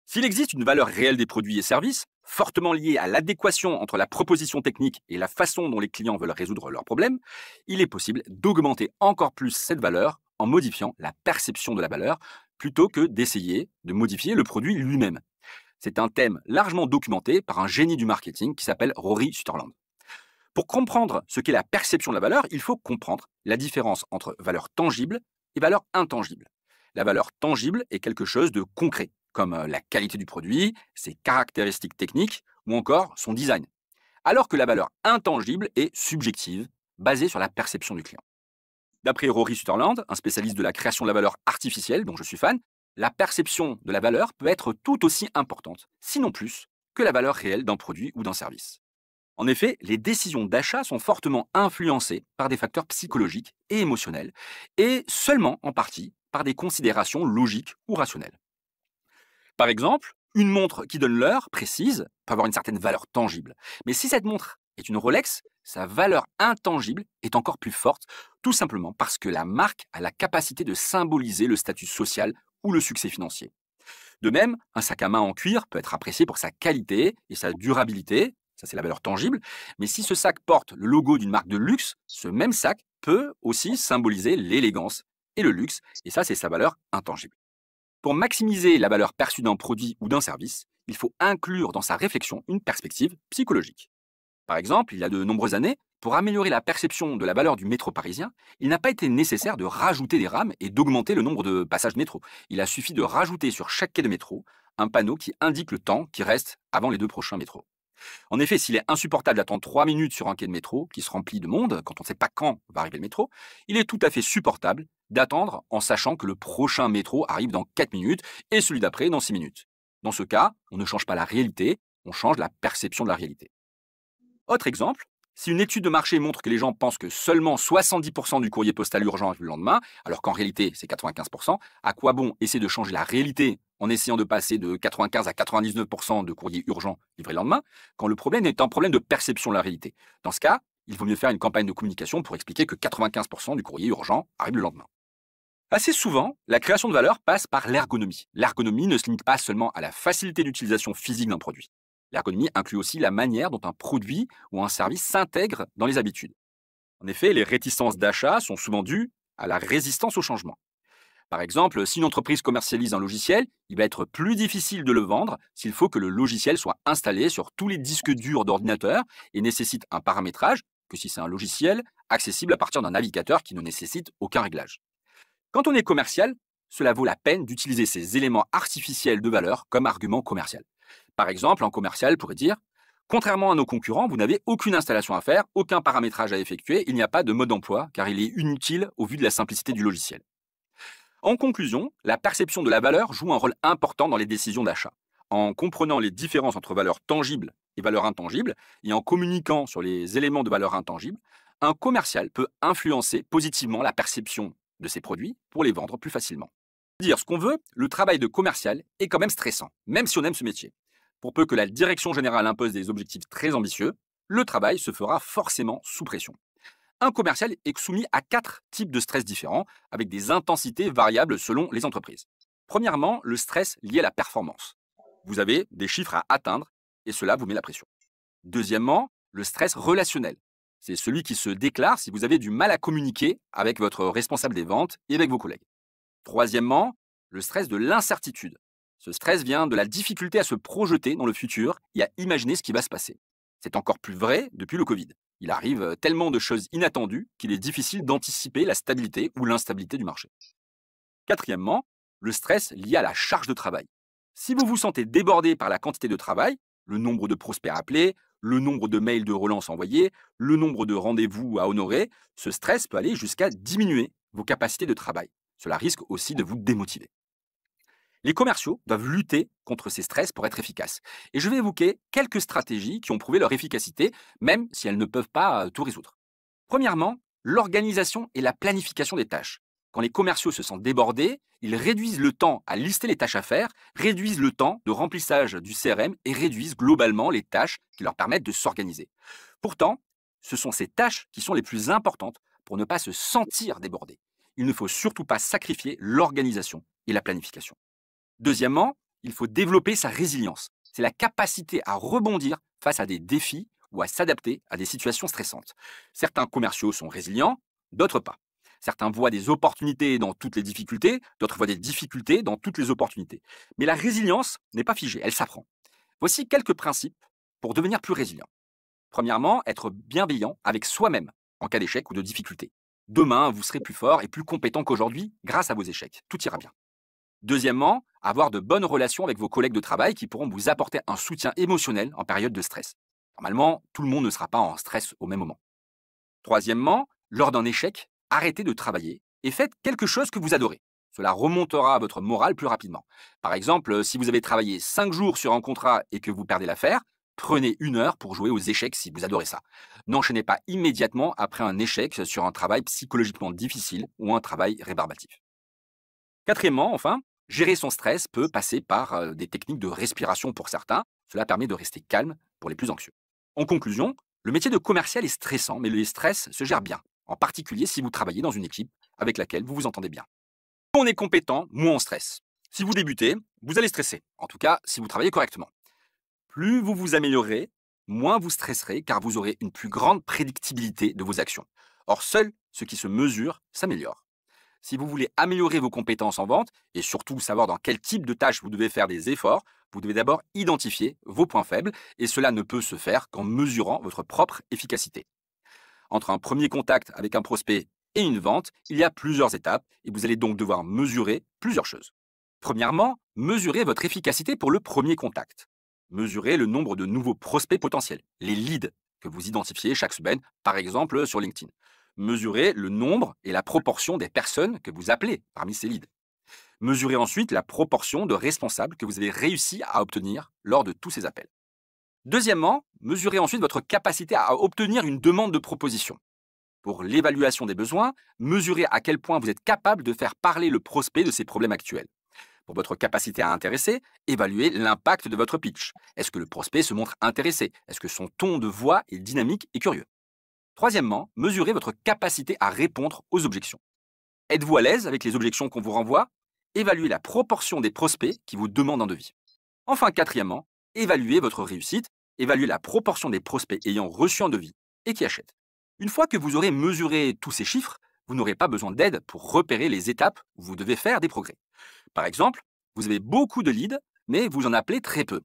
S'il existe une valeur réelle des produits et services, fortement liée à l'adéquation entre la proposition technique et la façon dont les clients veulent résoudre leurs problèmes, il est possible d'augmenter encore plus cette valeur en modifiant la perception de la valeur plutôt que d'essayer de modifier le produit lui-même. C'est un thème largement documenté par un génie du marketing qui s'appelle Rory Sutherland. Pour comprendre ce qu'est la perception de la valeur, il faut comprendre la différence entre valeur tangible et valeur intangible. La valeur tangible est quelque chose de concret, comme la qualité du produit, ses caractéristiques techniques ou encore son design. Alors que la valeur intangible est subjective, basée sur la perception du client. D'après Rory Sutherland, un spécialiste de la création de la valeur artificielle dont je suis fan, la perception de la valeur peut être tout aussi importante, sinon plus, que la valeur réelle d'un produit ou d'un service. En effet, les décisions d'achat sont fortement influencées par des facteurs psychologiques et émotionnels, et seulement en partie par des considérations logiques ou rationnelles. Par exemple, une montre qui donne l'heure précise peut avoir une certaine valeur tangible, mais si cette montre est une Rolex, sa valeur intangible est encore plus forte, tout simplement parce que la marque a la capacité de symboliser le statut social ou le succès financier. De même, un sac à main en cuir peut être apprécié pour sa qualité et sa durabilité, ça c'est la valeur tangible, mais si ce sac porte le logo d'une marque de luxe, ce même sac peut aussi symboliser l'élégance et le luxe, et ça c'est sa valeur intangible. Pour maximiser la valeur perçue d'un produit ou d'un service, il faut inclure dans sa réflexion une perspective psychologique. Par exemple, il y a de nombreuses années, pour améliorer la perception de la valeur du métro parisien, il n'a pas été nécessaire de rajouter des rames et d'augmenter le nombre de passages métro. Il a suffi de rajouter sur chaque quai de métro un panneau qui indique le temps qui reste avant les deux prochains métros. En effet, s'il est insupportable d'attendre 3 minutes sur un quai de métro qui se remplit de monde, quand on ne sait pas quand va arriver le métro, il est tout à fait supportable d'attendre en sachant que le prochain métro arrive dans 4 minutes et celui d'après dans 6 minutes. Dans ce cas, on ne change pas la réalité, on change la perception de la réalité. Autre exemple, si une étude de marché montre que les gens pensent que seulement 70% du courrier postal urgent arrive le lendemain, alors qu'en réalité c'est 95%, à quoi bon essayer de changer la réalité en essayant de passer de 95 à 99% de courrier urgent livré le lendemain, quand le problème est un problème de perception de la réalité. Dans ce cas, il vaut mieux faire une campagne de communication pour expliquer que 95% du courrier urgent arrive le lendemain. Assez souvent, la création de valeur passe par l'ergonomie. L'ergonomie ne se limite pas seulement à la facilité d'utilisation physique d'un produit. L'ergonomie inclut aussi la manière dont un produit ou un service s'intègre dans les habitudes. En effet, les réticences d'achat sont souvent dues à la résistance au changement. Par exemple, si une entreprise commercialise un logiciel, il va être plus difficile de le vendre s'il faut que le logiciel soit installé sur tous les disques durs d'ordinateur et nécessite un paramétrage que si c'est un logiciel accessible à partir d'un navigateur qui ne nécessite aucun réglage. Quand on est commercial, cela vaut la peine d'utiliser ces éléments artificiels de valeur comme argument commercial. Par exemple, un commercial pourrait dire « Contrairement à nos concurrents, vous n'avez aucune installation à faire, aucun paramétrage à effectuer, il n'y a pas de mode d'emploi car il est inutile au vu de la simplicité du logiciel. » En conclusion, la perception de la valeur joue un rôle important dans les décisions d'achat. En comprenant les différences entre valeurs tangibles et valeurs intangibles, et en communiquant sur les éléments de valeur intangible, un commercial peut influencer positivement la perception de ses produits pour les vendre plus facilement. Dire ce qu'on veut, le travail de commercial est quand même stressant, même si on aime ce métier. Pour peu que la direction générale impose des objectifs très ambitieux, le travail se fera forcément sous pression. Un commercial est soumis à 4 types de stress différents, avec des intensités variables selon les entreprises. Premièrement, le stress lié à la performance. Vous avez des chiffres à atteindre et cela vous met la pression. Deuxièmement, le stress relationnel. C'est celui qui se déclare si vous avez du mal à communiquer avec votre responsable des ventes et avec vos collègues. Troisièmement, le stress de l'incertitude. Ce stress vient de la difficulté à se projeter dans le futur et à imaginer ce qui va se passer. C'est encore plus vrai depuis le Covid. Il arrive tellement de choses inattendues qu'il est difficile d'anticiper la stabilité ou l'instabilité du marché. Quatrièmement, le stress lié à la charge de travail. Si vous vous sentez débordé par la quantité de travail, le nombre de prospects appelés, le nombre de mails de relance envoyés, le nombre de rendez-vous à honorer, ce stress peut aller jusqu'à diminuer vos capacités de travail. Cela risque aussi de vous démotiver. Les commerciaux doivent lutter contre ces stress pour être efficaces. Et je vais évoquer quelques stratégies qui ont prouvé leur efficacité, même si elles ne peuvent pas tout résoudre. Premièrement, l'organisation et la planification des tâches. Quand les commerciaux se sentent débordés, ils réduisent le temps à lister les tâches à faire, réduisent le temps de remplissage du CRM et réduisent globalement les tâches qui leur permettent de s'organiser. Pourtant, ce sont ces tâches qui sont les plus importantes pour ne pas se sentir débordés. Il ne faut surtout pas sacrifier l'organisation et la planification. Deuxièmement, il faut développer sa résilience. C'est la capacité à rebondir face à des défis ou à s'adapter à des situations stressantes. Certains commerciaux sont résilients, d'autres pas. Certains voient des opportunités dans toutes les difficultés, d'autres voient des difficultés dans toutes les opportunités. Mais la résilience n'est pas figée, elle s'apprend. Voici quelques principes pour devenir plus résilient. Premièrement, être bienveillant avec soi-même en cas d'échec ou de difficulté. Demain, vous serez plus fort et plus compétent qu'aujourd'hui grâce à vos échecs. Tout ira bien. Deuxièmement, avoir de bonnes relations avec vos collègues de travail qui pourront vous apporter un soutien émotionnel en période de stress. Normalement, tout le monde ne sera pas en stress au même moment. Troisièmement, lors d'un échec, arrêtez de travailler et faites quelque chose que vous adorez. Cela remontera votre morale plus rapidement. Par exemple, si vous avez travaillé 5 jours sur un contrat et que vous perdez l'affaire, prenez 1 heure pour jouer aux échecs si vous adorez ça. N'enchaînez pas immédiatement après un échec sur un travail psychologiquement difficile ou un travail rébarbatif. Quatrièmement, enfin, gérer son stress peut passer par des techniques de respiration pour certains. Cela permet de rester calme pour les plus anxieux. En conclusion, le métier de commercial est stressant, mais le stress se gère bien, en particulier si vous travaillez dans une équipe avec laquelle vous vous entendez bien. Plus on est compétent, moins on stresse. Si vous débutez, vous allez stresser, en tout cas si vous travaillez correctement. Plus vous vous améliorerez, moins vous stresserez car vous aurez une plus grande prédictibilité de vos actions. Or, seul ce qui se mesure s'améliore. Si vous voulez améliorer vos compétences en vente et surtout savoir dans quel type de tâches vous devez faire des efforts, vous devez d'abord identifier vos points faibles et cela ne peut se faire qu'en mesurant votre propre efficacité. Entre un premier contact avec un prospect et une vente, il y a plusieurs étapes et vous allez donc devoir mesurer plusieurs choses. Premièrement, mesurez votre efficacité pour le premier contact. Mesurez le nombre de nouveaux prospects potentiels, les leads, que vous identifiez chaque semaine, par exemple sur LinkedIn. Mesurez le nombre et la proportion des personnes que vous appelez parmi ces leads. Mesurez ensuite la proportion de responsables que vous avez réussi à obtenir lors de tous ces appels. Deuxièmement, mesurez ensuite votre capacité à obtenir une demande de proposition. Pour l'évaluation des besoins, mesurez à quel point vous êtes capable de faire parler le prospect de ses problèmes actuels. Pour votre capacité à intéresser, évaluez l'impact de votre pitch. Est-ce que le prospect se montre intéressé? Est-ce que son ton de voix est dynamique et curieux? Troisièmement, mesurez votre capacité à répondre aux objections. Êtes-vous à l'aise avec les objections qu'on vous renvoie? Évaluez la proportion des prospects qui vous demandent un devis. Enfin, quatrièmement, évaluez votre réussite, évaluez la proportion des prospects ayant reçu un devis et qui achètent. Une fois que vous aurez mesuré tous ces chiffres, vous n'aurez pas besoin d'aide pour repérer les étapes où vous devez faire des progrès. Par exemple, vous avez beaucoup de leads, mais vous en appelez très peu.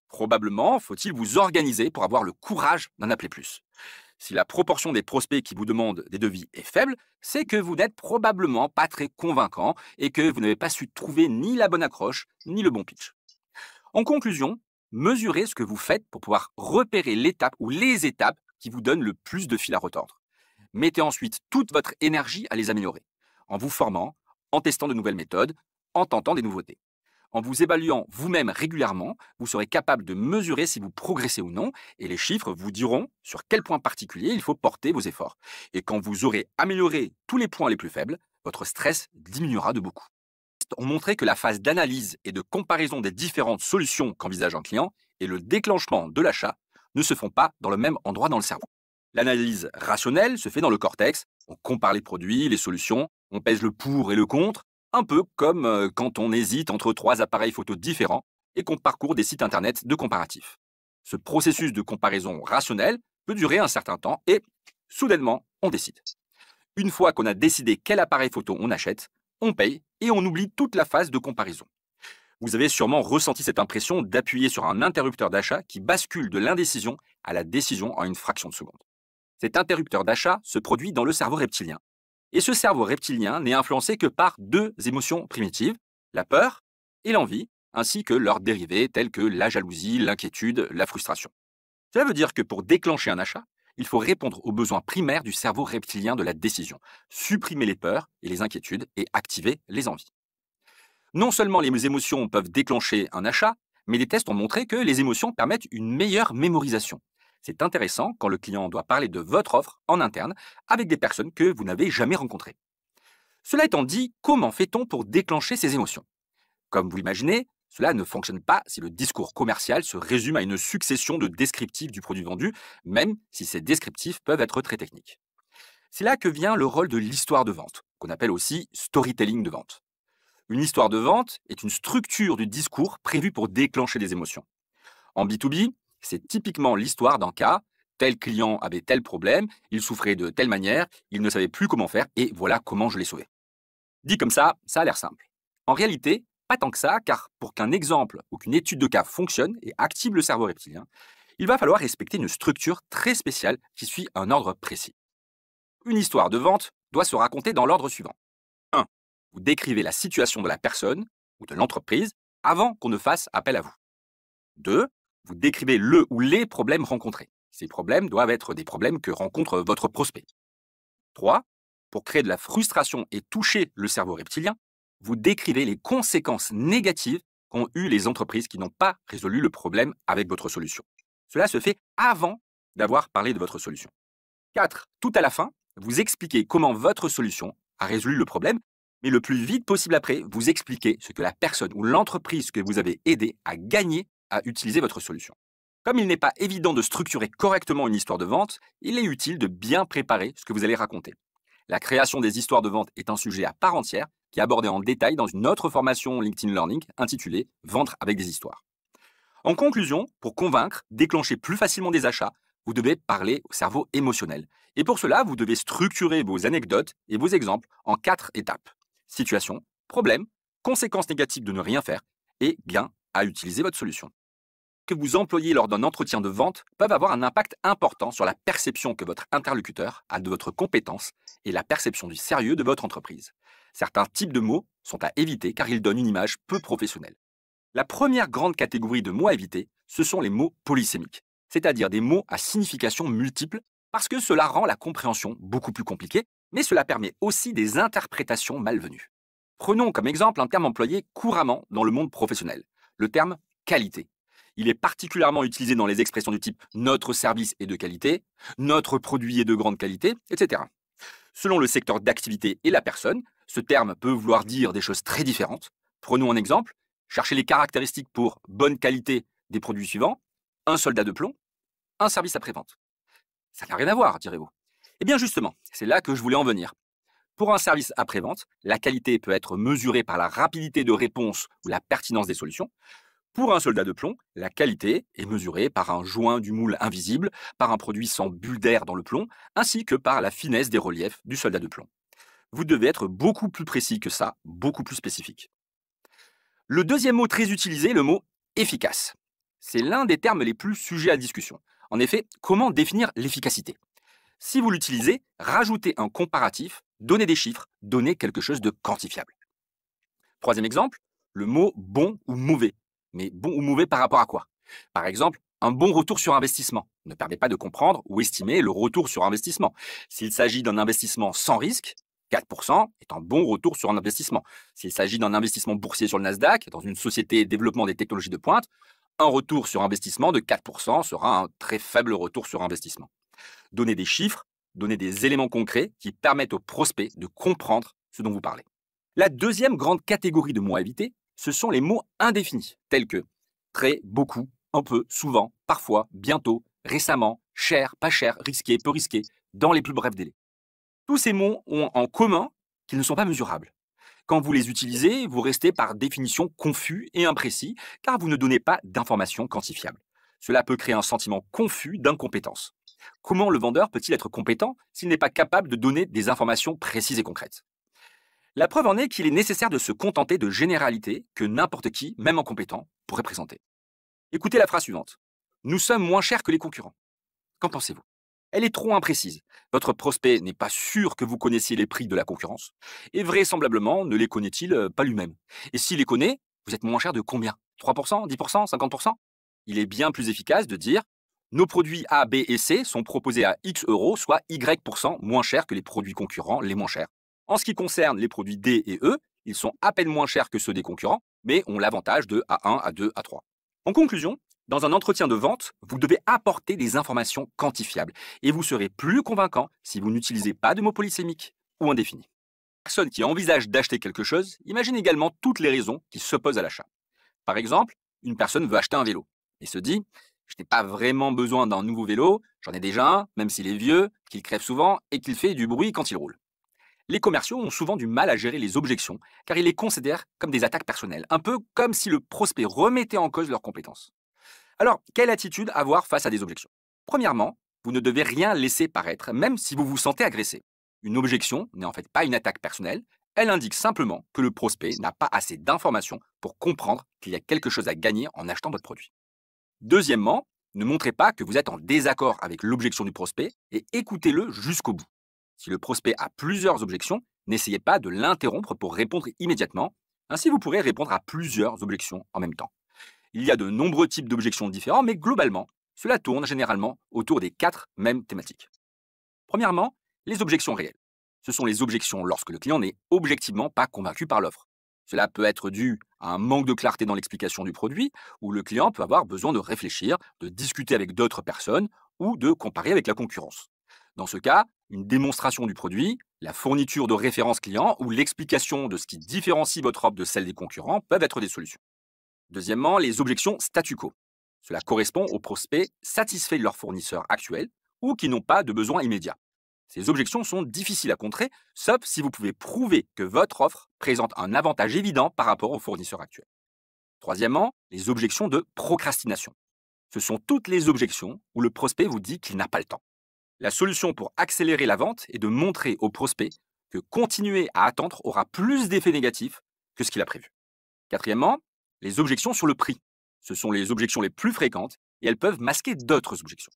Probablement faut-il vous organiser pour avoir le courage d'en appeler plus. Si la proportion des prospects qui vous demandent des devis est faible, c'est que vous n'êtes probablement pas très convaincant et que vous n'avez pas su trouver ni la bonne accroche, ni le bon pitch. En conclusion, mesurez ce que vous faites pour pouvoir repérer l'étape ou les étapes qui vous donnent le plus de fil à retordre. Mettez ensuite toute votre énergie à les améliorer, en vous formant, en testant de nouvelles méthodes, en tentant des nouveautés. En vous évaluant vous-même régulièrement, vous serez capable de mesurer si vous progressez ou non, et les chiffres vous diront sur quel point particulier il faut porter vos efforts. Et quand vous aurez amélioré tous les points les plus faibles, votre stress diminuera de beaucoup. On montrait que la phase d'analyse et de comparaison des différentes solutions qu'envisage un client et le déclenchement de l'achat ne se font pas dans le même endroit dans le cerveau. L'analyse rationnelle se fait dans le cortex, on compare les produits, les solutions, on pèse le pour et le contre, un peu comme quand on hésite entre trois appareils photo différents et qu'on parcourt des sites internet de comparatifs. Ce processus de comparaison rationnelle peut durer un certain temps et, soudainement, on décide. Une fois qu'on a décidé quel appareil photo on achète, on paye et on oublie toute la phase de comparaison. Vous avez sûrement ressenti cette impression d'appuyer sur un interrupteur d'achat qui bascule de l'indécision à la décision en une fraction de seconde. Cet interrupteur d'achat se produit dans le cerveau reptilien. Et ce cerveau reptilien n'est influencé que par deux émotions primitives, la peur et l'envie, ainsi que leurs dérivés tels que la jalousie, l'inquiétude, la frustration. Cela veut dire que pour déclencher un achat, il faut répondre aux besoins primaires du cerveau reptilien de la décision, supprimer les peurs et les inquiétudes et activer les envies. Non seulement les émotions peuvent déclencher un achat, mais des tests ont montré que les émotions permettent une meilleure mémorisation. C'est intéressant quand le client doit parler de votre offre en interne avec des personnes que vous n'avez jamais rencontrées. Cela étant dit, comment fait-on pour déclencher ces émotions? Comme vous l'imaginez, cela ne fonctionne pas si le discours commercial se résume à une succession de descriptifs du produit vendu, même si ces descriptifs peuvent être très techniques. C'est là que vient le rôle de l'histoire de vente, qu'on appelle aussi storytelling de vente. Une histoire de vente est une structure du discours prévue pour déclencher des émotions. En B2B, c'est typiquement l'histoire d'un cas, tel client avait tel problème, il souffrait de telle manière, il ne savait plus comment faire et voilà comment je l'ai sauvé. Dit comme ça a l'air simple. En réalité, pas tant que ça, car pour qu'un exemple ou qu'une étude de cas fonctionne et active le cerveau reptilien, il va falloir respecter une structure très spéciale qui suit un ordre précis. Une histoire de vente doit se raconter dans l'ordre suivant. 1. Vous décrivez la situation de la personne ou de l'entreprise avant qu'on ne fasse appel à vous. 2. Vous décrivez le ou les problèmes rencontrés. Ces problèmes doivent être des problèmes que rencontre votre prospect. 3. Pour créer de la frustration et toucher le cerveau reptilien, vous décrivez les conséquences négatives qu'ont eues les entreprises qui n'ont pas résolu le problème avec votre solution. Cela se fait avant d'avoir parlé de votre solution. 4. Tout à la fin, vous expliquez comment votre solution a résolu le problème, mais le plus vite possible après, vous expliquez ce que la personne ou l'entreprise que vous avez aidé a gagné à utiliser votre solution. Comme il n'est pas évident de structurer correctement une histoire de vente, il est utile de bien préparer ce que vous allez raconter. La création des histoires de vente est un sujet à part entière qui est abordé en détail dans une autre formation LinkedIn Learning intitulée « Vendre avec des histoires ». En conclusion, pour convaincre, déclencher plus facilement des achats, vous devez parler au cerveau émotionnel. Et pour cela, vous devez structurer vos anecdotes et vos exemples en 4 étapes. Situation, problème, conséquences négatives de ne rien faire et gain à utiliser votre solution. Que vous employez lors d'un entretien de vente peuvent avoir un impact important sur la perception que votre interlocuteur a de votre compétence et la perception du sérieux de votre entreprise. Certains types de mots sont à éviter car ils donnent une image peu professionnelle. La première grande catégorie de mots à éviter, ce sont les mots polysémiques, c'est-à-dire des mots à signification multiple, parce que cela rend la compréhension beaucoup plus compliquée, mais cela permet aussi des interprétations malvenues. Prenons comme exemple un terme employé couramment dans le monde professionnel, le terme qualité. Il est particulièrement utilisé dans les expressions du type notre service est de qualité, notre produit est de grande qualité, etc. Selon le secteur d'activité et la personne, ce terme peut vouloir dire des choses très différentes. Prenons un exemple, cherchez les caractéristiques pour bonne qualité des produits suivants, un soldat de plomb, un service après-vente. Ça n'a rien à voir, direz-vous. Eh bien justement, c'est là que je voulais en venir. Pour un service après-vente, la qualité peut être mesurée par la rapidité de réponse ou la pertinence des solutions. Pour un soldat de plomb, la qualité est mesurée par un joint du moule invisible, par un produit sans bulle d'air dans le plomb, ainsi que par la finesse des reliefs du soldat de plomb. Vous devez être beaucoup plus précis que ça, beaucoup plus spécifique. Le deuxième mot très utilisé est le mot efficace. C'est l'un des termes les plus sujets à discussion. En effet, comment définir l'efficacité? Si vous l'utilisez, rajoutez un comparatif, donnez des chiffres, donnez quelque chose de quantifiable. Troisième exemple, le mot bon ou mauvais. Mais bon ou mauvais par rapport à quoi? Par exemple, un bon retour sur investissement ne permet pas de comprendre ou estimer le retour sur investissement. S'il s'agit d'un investissement sans risque, 4% est un bon retour sur un investissement. S'il s'agit d'un investissement boursier sur le Nasdaq, dans une société développement des technologies de pointe, un retour sur investissement de 4% sera un très faible retour sur investissement. Donnez des chiffres, donnez des éléments concrets qui permettent aux prospects de comprendre ce dont vous parlez. La deuxième grande catégorie de mots à éviter, ce sont les mots indéfinis, tels que très, beaucoup, un peu, souvent, parfois, bientôt, récemment, cher, pas cher, risqué, peu risqué, dans les plus brefs délais. Tous ces mots ont en commun qu'ils ne sont pas mesurables. Quand vous les utilisez, vous restez par définition confus et imprécis, car vous ne donnez pas d'informations quantifiables. Cela peut créer un sentiment confus d'incompétence. Comment le vendeur peut-il être compétent s'il n'est pas capable de donner des informations précises et concrètes? La preuve en est qu'il est nécessaire de se contenter de généralités que n'importe qui, même incompétent, pourrait présenter. Écoutez la phrase suivante. Nous sommes moins chers que les concurrents. Qu'en pensez-vous? Elle est trop imprécise. Votre prospect n'est pas sûr que vous connaissiez les prix de la concurrence et vraisemblablement ne les connaît-il pas lui-même. Et s'il les connaît, vous êtes moins cher de combien? 3%, 10%, 50%? Il est bien plus efficace de dire nos produits A, B et C sont proposés à X euros, soit Y% moins chers que les produits concurrents les moins chers. En ce qui concerne les produits D et E, ils sont à peine moins chers que ceux des concurrents, mais ont l'avantage de A1, A2, A3. En conclusion, dans un entretien de vente, vous devez apporter des informations quantifiables et vous serez plus convaincant si vous n'utilisez pas de mots polysémiques ou indéfinis. La personne qui envisage d'acheter quelque chose imagine également toutes les raisons qui s'opposent à l'achat. Par exemple, une personne veut acheter un vélo et se dit « Je n'ai pas vraiment besoin d'un nouveau vélo, j'en ai déjà un, même s'il est vieux, qu'il crève souvent et qu'il fait du bruit quand il roule. » Les commerciaux ont souvent du mal à gérer les objections car ils les considèrent comme des attaques personnelles, un peu comme si le prospect remettait en cause leurs compétences. Alors, quelle attitude avoir face à des objections? Premièrement, vous ne devez rien laisser paraître, même si vous vous sentez agressé. Une objection n'est en fait pas une attaque personnelle, elle indique simplement que le prospect n'a pas assez d'informations pour comprendre qu'il y a quelque chose à gagner en achetant votre produit. Deuxièmement, ne montrez pas que vous êtes en désaccord avec l'objection du prospect et écoutez-le jusqu'au bout. Si le prospect a plusieurs objections, n'essayez pas de l'interrompre pour répondre immédiatement, ainsi vous pourrez répondre à plusieurs objections en même temps. Il y a de nombreux types d'objections différents, mais globalement, cela tourne généralement autour des 4 mêmes thématiques. Premièrement, les objections réelles. Ce sont les objections lorsque le client n'est objectivement pas convaincu par l'offre. Cela peut être dû à un manque de clarté dans l'explication du produit, ou le client peut avoir besoin de réfléchir, de discuter avec d'autres personnes ou de comparer avec la concurrence. Dans ce cas, une démonstration du produit, la fourniture de références clients ou l'explication de ce qui différencie votre offre de celle des concurrents peuvent être des solutions. Deuxièmement, les objections statu quo. Cela correspond aux prospects satisfaits de leur fournisseur actuel ou qui n'ont pas de besoin immédiat. Ces objections sont difficiles à contrer, sauf si vous pouvez prouver que votre offre présente un avantage évident par rapport au fournisseur actuel. Troisièmement, les objections de procrastination. Ce sont toutes les objections où le prospect vous dit qu'il n'a pas le temps. La solution pour accélérer la vente est de montrer au prospect que continuer à attendre aura plus d'effets négatifs que ce qu'il a prévu. Quatrièmement, les objections sur le prix. Ce sont les objections les plus fréquentes et elles peuvent masquer d'autres objections.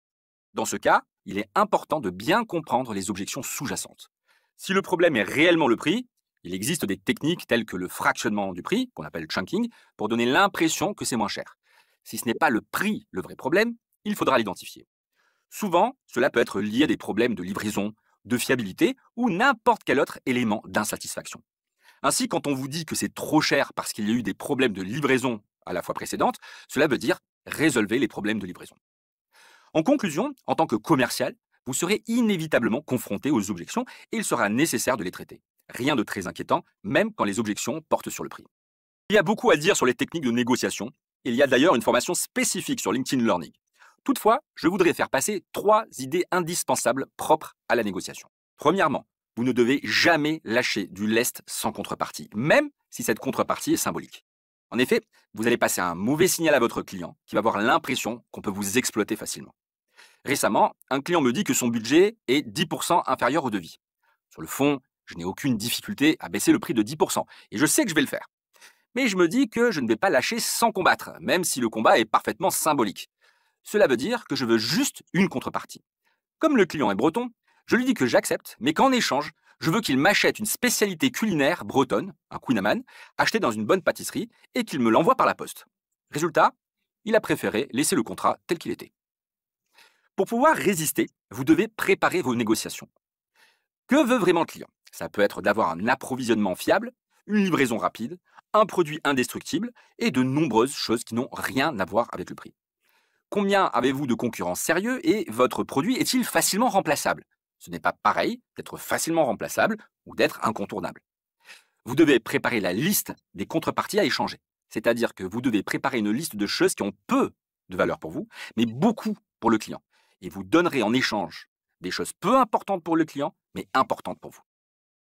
Dans ce cas, il est important de bien comprendre les objections sous-jacentes. Si le problème est réellement le prix, Il existe des techniques telles que le fractionnement du prix, qu'on appelle chunking, pour donner l'impression que c'est moins cher. Si ce n'est pas le prix le vrai problème, il faudra l'identifier. Souvent, cela peut être lié à des problèmes de livraison, de fiabilité ou n'importe quel autre élément d'insatisfaction. Ainsi, quand on vous dit que c'est trop cher parce qu'il y a eu des problèmes de livraison à la fois précédente, cela veut dire résolvez les problèmes de livraison. En conclusion, en tant que commercial, vous serez inévitablement confronté aux objections et il sera nécessaire de les traiter. Rien de très inquiétant, même quand les objections portent sur le prix. Il y a beaucoup à dire sur les techniques de négociation. Il y a d'ailleurs une formation spécifique sur LinkedIn Learning. Toutefois, je voudrais faire passer 3 idées indispensables propres à la négociation. Premièrement, vous ne devez jamais lâcher du lest sans contrepartie, même si cette contrepartie est symbolique. En effet, vous allez passer un mauvais signal à votre client qui va avoir l'impression qu'on peut vous exploiter facilement. Récemment, un client me dit que son budget est 10% inférieur au devis. Sur le fond, je n'ai aucune difficulté à baisser le prix de 10%, et je sais que je vais le faire. Mais je me dis que je ne vais pas lâcher sans combattre, même si le combat est parfaitement symbolique. Cela veut dire que je veux juste une contrepartie. Comme le client est breton, je lui dis que j'accepte, mais qu'en échange, je veux qu'il m'achète une spécialité culinaire bretonne, un kouign-amann, acheté dans une bonne pâtisserie, et qu'il me l'envoie par la poste. Résultat, il a préféré laisser le contrat tel qu'il était. Pour pouvoir résister, vous devez préparer vos négociations. Que veut vraiment le client? Ça peut être d'avoir un approvisionnement fiable, une livraison rapide, un produit indestructible et de nombreuses choses qui n'ont rien à voir avec le prix. Combien avez-vous de concurrents sérieux et votre produit est-il facilement remplaçable? Ce n'est pas pareil d'être facilement remplaçable ou d'être incontournable. Vous devez préparer la liste des contreparties à échanger. C'est-à-dire que vous devez préparer une liste de choses qui ont peu de valeur pour vous, mais beaucoup pour le client. Et vous donnerez en échange des choses peu importantes pour le client, mais importantes pour vous.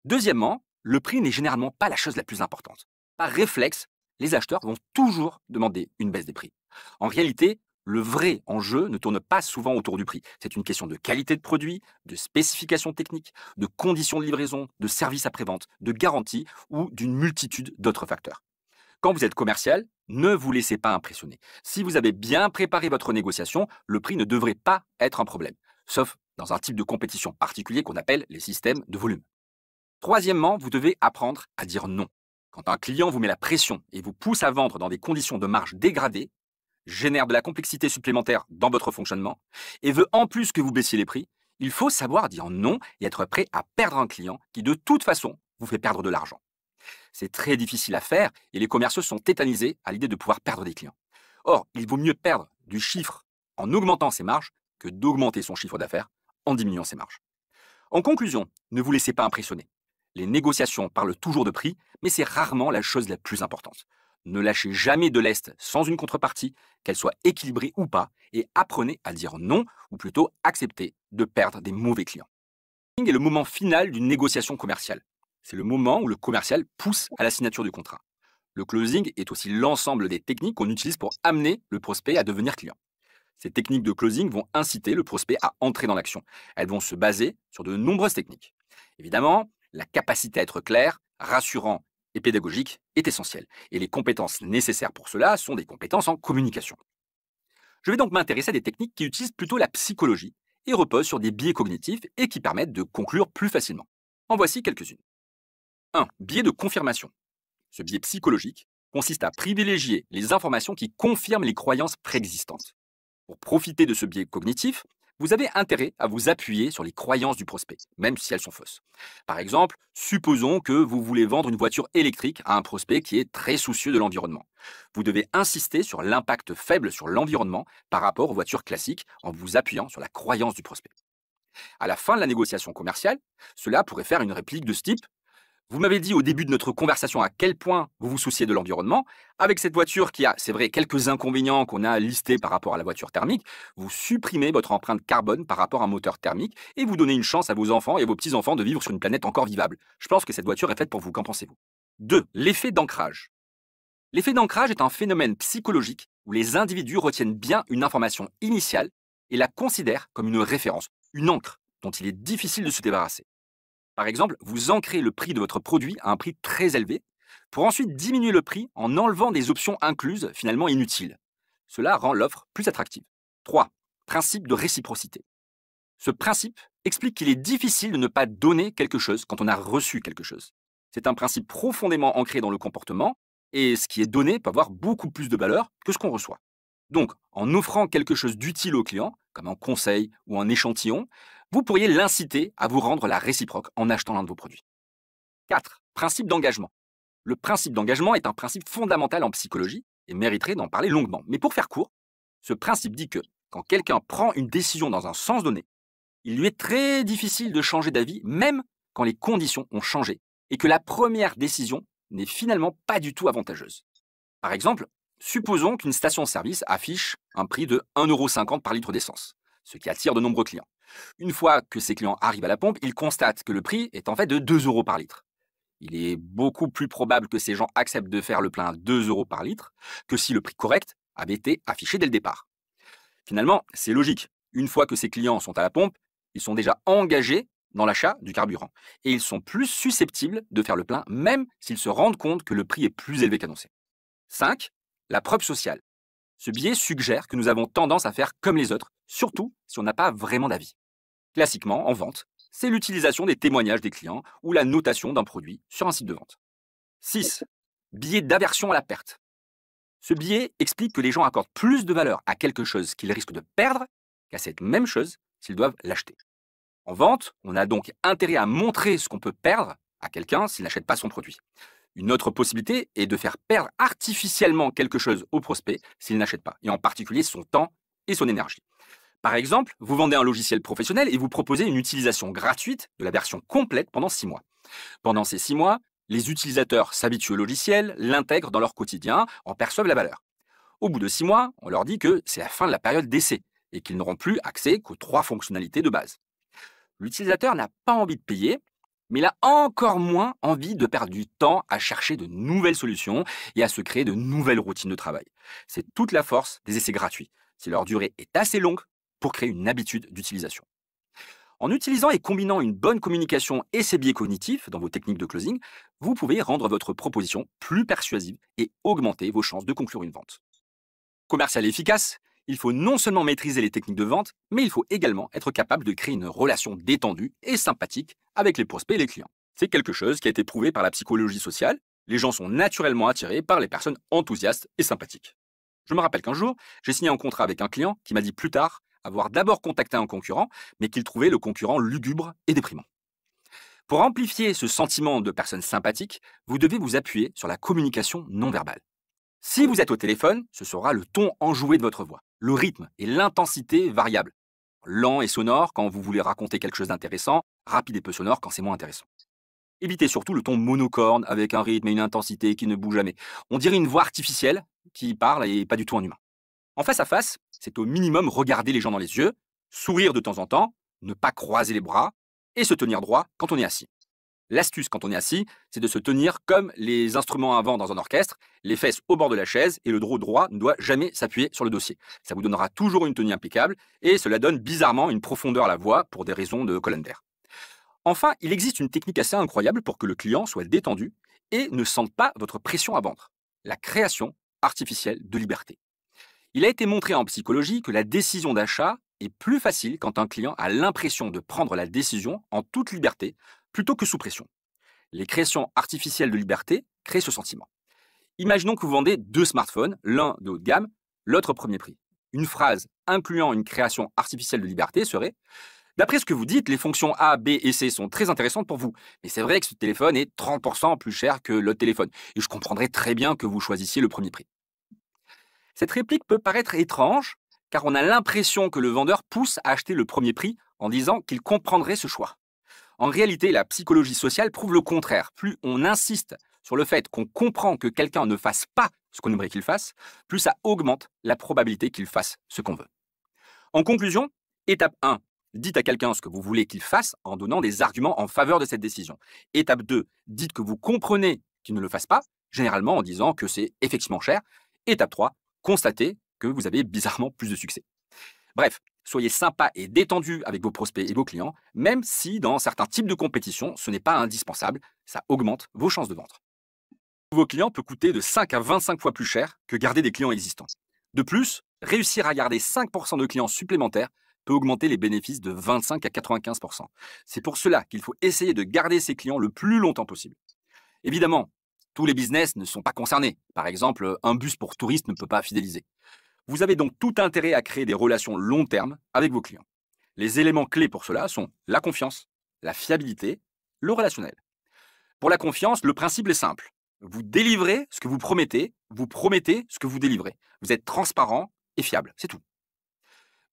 Deuxièmement, le prix n'est généralement pas la chose la plus importante. Par réflexe, les acheteurs vont toujours demander une baisse des prix. En réalité, le vrai enjeu ne tourne pas souvent autour du prix. C'est une question de qualité de produit, de spécifications techniques, de conditions de livraison, de services après-vente, de garantie ou d'une multitude d'autres facteurs. Quand vous êtes commercial, ne vous laissez pas impressionner. Si vous avez bien préparé votre négociation, le prix ne devrait pas être un problème, sauf dans un type de compétition particulier qu'on appelle les systèmes de volume. Troisièmement, vous devez apprendre à dire non. Quand un client vous met la pression et vous pousse à vendre dans des conditions de marge dégradées, génère de la complexité supplémentaire dans votre fonctionnement et veut en plus que vous baissiez les prix, il faut savoir dire non et être prêt à perdre un client qui de toute façon vous fait perdre de l'argent. C'est très difficile à faire et les commerciaux sont tétanisés à l'idée de pouvoir perdre des clients. Or, il vaut mieux perdre du chiffre en augmentant ses marges que d'augmenter son chiffre d'affaires en diminuant ses marges. En conclusion, ne vous laissez pas impressionner. Les négociations parlent toujours de prix, mais c'est rarement la chose la plus importante. Ne lâchez jamais de lest sans une contrepartie, qu'elle soit équilibrée ou pas, et apprenez à dire non, ou plutôt accepter de perdre des mauvais clients. Le closing est le moment final d'une négociation commerciale. C'est le moment où le commercial pousse à la signature du contrat. Le closing est aussi l'ensemble des techniques qu'on utilise pour amener le prospect à devenir client. Ces techniques de closing vont inciter le prospect à entrer dans l'action. Elles vont se baser sur de nombreuses techniques. Évidemment, la capacité à être clair, rassurant et pédagogique est essentielle. Et les compétences nécessaires pour cela sont des compétences en communication. Je vais donc m'intéresser à des techniques qui utilisent plutôt la psychologie et reposent sur des biais cognitifs et qui permettent de conclure plus facilement. En voici quelques-unes. 1. Biais de confirmation. Ce biais psychologique consiste à privilégier les informations qui confirment les croyances préexistantes. Pour profiter de ce biais cognitif, vous avez intérêt à vous appuyer sur les croyances du prospect, même si elles sont fausses. Par exemple, supposons que vous voulez vendre une voiture électrique à un prospect qui est très soucieux de l'environnement. Vous devez insister sur l'impact faible sur l'environnement par rapport aux voitures classiques en vous appuyant sur la croyance du prospect. À la fin de la négociation commerciale, cela pourrait faire une réplique de ce type: vous m'avez dit au début de notre conversation à quel point vous vous souciez de l'environnement. Avec cette voiture qui a, c'est vrai, quelques inconvénients qu'on a listés par rapport à la voiture thermique, vous supprimez votre empreinte carbone par rapport à un moteur thermique et vous donnez une chance à vos enfants et à vos petits-enfants de vivre sur une planète encore vivable. Je pense que cette voiture est faite pour vous. Qu'en pensez-vous? 2. L'effet d'ancrage. L'effet d'ancrage est un phénomène psychologique où les individus retiennent bien une information initiale et la considèrent comme une référence, une encre dont il est difficile de se débarrasser. Par exemple, vous ancrez le prix de votre produit à un prix très élevé pour ensuite diminuer le prix en enlevant des options incluses finalement inutiles. Cela rend l'offre plus attractive. 3. Principe de réciprocité. Ce principe explique qu'il est difficile de ne pas donner quelque chose quand on a reçu quelque chose. C'est un principe profondément ancré dans le comportement et ce qui est donné peut avoir beaucoup plus de valeur que ce qu'on reçoit. Donc, en offrant quelque chose d'utile au client, comme un conseil ou un échantillon, vous pourriez l'inciter à vous rendre la réciproque en achetant l'un de vos produits. 4. Principe d'engagement. Le principe d'engagement est un principe fondamental en psychologie et mériterait d'en parler longuement. Mais pour faire court, ce principe dit que quand quelqu'un prend une décision dans un sens donné, il lui est très difficile de changer d'avis, même quand les conditions ont changé et que la première décision n'est finalement pas du tout avantageuse. Par exemple, supposons qu'une station-service affiche un prix de 1,50 € par litre d'essence, ce qui attire de nombreux clients. Une fois que ces clients arrivent à la pompe, ils constatent que le prix est en fait de 2 € par litre. Il est beaucoup plus probable que ces gens acceptent de faire le plein à 2 € par litre que si le prix correct avait été affiché dès le départ. Finalement, c'est logique. Une fois que ces clients sont à la pompe, ils sont déjà engagés dans l'achat du carburant. Et ils sont plus susceptibles de faire le plein, même s'ils se rendent compte que le prix est plus élevé qu'annoncé. 5. La preuve sociale. Ce biais suggère que nous avons tendance à faire comme les autres, surtout si on n'a pas vraiment d'avis. Classiquement, en vente, c'est l'utilisation des témoignages des clients ou la notation d'un produit sur un site de vente. 6. Biais d'aversion à la perte. Ce biais explique que les gens accordent plus de valeur à quelque chose qu'ils risquent de perdre qu'à cette même chose s'ils doivent l'acheter. En vente, on a donc intérêt à montrer ce qu'on peut perdre à quelqu'un s'il n'achète pas son produit. Une autre possibilité est de faire perdre artificiellement quelque chose au prospect s'il n'achète pas, et en particulier son temps et son énergie. Par exemple, vous vendez un logiciel professionnel et vous proposez une utilisation gratuite de la version complète pendant 6 mois. Pendant ces 6 mois, les utilisateurs s'habituent au logiciel, l'intègrent dans leur quotidien, en perçoivent la valeur. Au bout de 6 mois, on leur dit que c'est la fin de la période d'essai et qu'ils n'auront plus accès qu'aux 3 fonctionnalités de base. L'utilisateur n'a pas envie de payer, mais il a encore moins envie de perdre du temps à chercher de nouvelles solutions et à se créer de nouvelles routines de travail. C'est toute la force des essais gratuits, si leur durée est assez longue pour créer une habitude d'utilisation. En utilisant et combinant une bonne communication et ses biais cognitifs dans vos techniques de closing, vous pouvez rendre votre proposition plus persuasive et augmenter vos chances de conclure une vente. Commercial efficace, il faut non seulement maîtriser les techniques de vente, mais il faut également être capable de créer une relation détendue et sympathique avec les prospects et les clients. C'est quelque chose qui a été prouvé par la psychologie sociale. Les gens sont naturellement attirés par les personnes enthousiastes et sympathiques. Je me rappelle qu'un jour, j'ai signé un contrat avec un client qui m'a dit plus tard avoir d'abord contacté un concurrent, mais qu'il trouvait le concurrent lugubre et déprimant. Pour amplifier ce sentiment de personne sympathique, vous devez vous appuyer sur la communication non verbale. Si vous êtes au téléphone, ce sera le ton enjoué de votre voix, le rythme et l'intensité variables. Lent et sonore quand vous voulez raconter quelque chose d'intéressant, rapide et peu sonore quand c'est moins intéressant. Évitez surtout le ton monocorde avec un rythme et une intensité qui ne bougent jamais. On dirait une voix artificielle qui parle et pas du tout un humain. En face à face, c'est au minimum regarder les gens dans les yeux, sourire de temps en temps, ne pas croiser les bras et se tenir droit quand on est assis. L'astuce quand on est assis, c'est de se tenir comme les instruments à vent dans un orchestre, les fesses au bord de la chaise et le dos droit ne doit jamais s'appuyer sur le dossier. Ça vous donnera toujours une tenue impeccable et cela donne bizarrement une profondeur à la voix pour des raisons de colonne d'air. Enfin, il existe une technique assez incroyable pour que le client soit détendu et ne sente pas votre pression à vendre. La création artificielle de liberté. Il a été montré en psychologie que la décision d'achat est plus facile quand un client a l'impression de prendre la décision en toute liberté plutôt que sous pression. Les créations artificielles de liberté créent ce sentiment. Imaginons que vous vendez 2 smartphones, l'un de haut de gamme, l'autre premier prix. Une phrase incluant une création artificielle de liberté serait « D'après ce que vous dites, les fonctions A, B et C sont très intéressantes pour vous, mais c'est vrai que ce téléphone est 30% plus cher que l'autre téléphone, et je comprendrais très bien que vous choisissiez le premier prix. » Cette réplique peut paraître étrange, car on a l'impression que le vendeur pousse à acheter le premier prix en disant qu'il comprendrait ce choix. En réalité, la psychologie sociale prouve le contraire. Plus on insiste sur le fait qu'on comprend que quelqu'un ne fasse pas ce qu'on aimerait qu'il fasse, plus ça augmente la probabilité qu'il fasse ce qu'on veut. En conclusion, étape 1, dites à quelqu'un ce que vous voulez qu'il fasse en donnant des arguments en faveur de cette décision. Étape 2, dites que vous comprenez qu'il ne le fasse pas, généralement en disant que c'est effectivement cher. Étape 3, constatez que vous avez bizarrement plus de succès. Bref, soyez sympa et détendu avec vos prospects et vos clients, même si dans certains types de compétitions, ce n'est pas indispensable, ça augmente vos chances de vente. Vos clients peut coûter de 5 à 25 fois plus cher que garder des clients existants. De plus, réussir à garder 5% de clients supplémentaires peut augmenter les bénéfices de 25 à 95%. C'est pour cela qu'il faut essayer de garder ses clients le plus longtemps possible. Évidemment, tous les business ne sont pas concernés. Par exemple, un bus pour touristes ne peut pas fidéliser. Vous avez donc tout intérêt à créer des relations long terme avec vos clients. Les éléments clés pour cela sont la confiance, la fiabilité, le relationnel. Pour la confiance, le principe est simple. Vous délivrez ce que vous promettez ce que vous délivrez. Vous êtes transparent et fiable, c'est tout.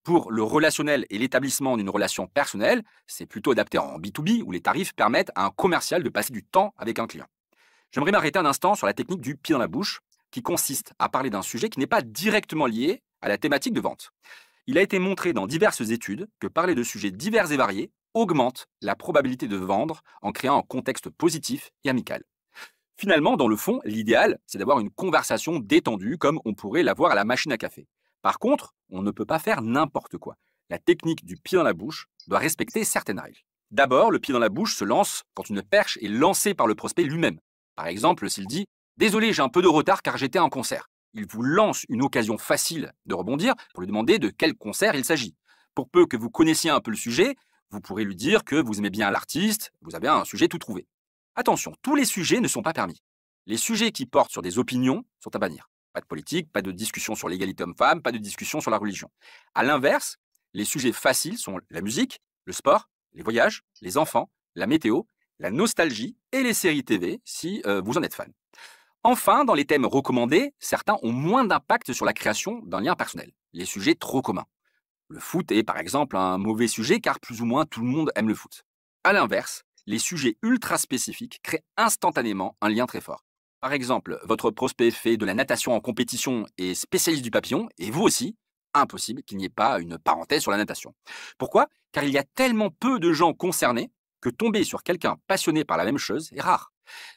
Pour le relationnel et l'établissement d'une relation personnelle, c'est plutôt adapté en B2B où les tarifs permettent à un commercial de passer du temps avec un client. J'aimerais m'arrêter un instant sur la technique du pied dans la bouche, qui consiste à parler d'un sujet qui n'est pas directement lié à la thématique de vente. Il a été montré dans diverses études que parler de sujets divers et variés augmente la probabilité de vendre en créant un contexte positif et amical. Finalement, dans le fond, l'idéal, c'est d'avoir une conversation détendue comme on pourrait l'avoir à la machine à café. Par contre, on ne peut pas faire n'importe quoi. La technique du pied dans la bouche doit respecter certaines règles. D'abord, le pied dans la bouche se lance quand une perche est lancée par le prospect lui-même. Par exemple, s'il dit « Désolé, j'ai un peu de retard car j'étais à un concert ». Il vous lance une occasion facile de rebondir pour lui demander de quel concert il s'agit. Pour peu que vous connaissiez un peu le sujet, vous pourrez lui dire que vous aimez bien l'artiste, vous avez un sujet tout trouvé. Attention, tous les sujets ne sont pas permis. Les sujets qui portent sur des opinions sont à bannir. Pas de politique, pas de discussion sur l'égalité homme-femme, pas de discussion sur la religion. À l'inverse, les sujets faciles sont la musique, le sport, les voyages, les enfants, la météo, la nostalgie et les séries TV si vous en êtes fan. Enfin, dans les thèmes recommandés, certains ont moins d'impact sur la création d'un lien personnel. Les sujets trop communs. Le foot est par exemple un mauvais sujet car plus ou moins tout le monde aime le foot. À l'inverse, les sujets ultra spécifiques créent instantanément un lien très fort. Par exemple, votre prospect fait de la natation en compétition et spécialiste du papillon, et vous aussi, impossible qu'il n'y ait pas une parenthèse sur la natation. Pourquoi? Car il y a tellement peu de gens concernés que tomber sur quelqu'un passionné par la même chose est rare.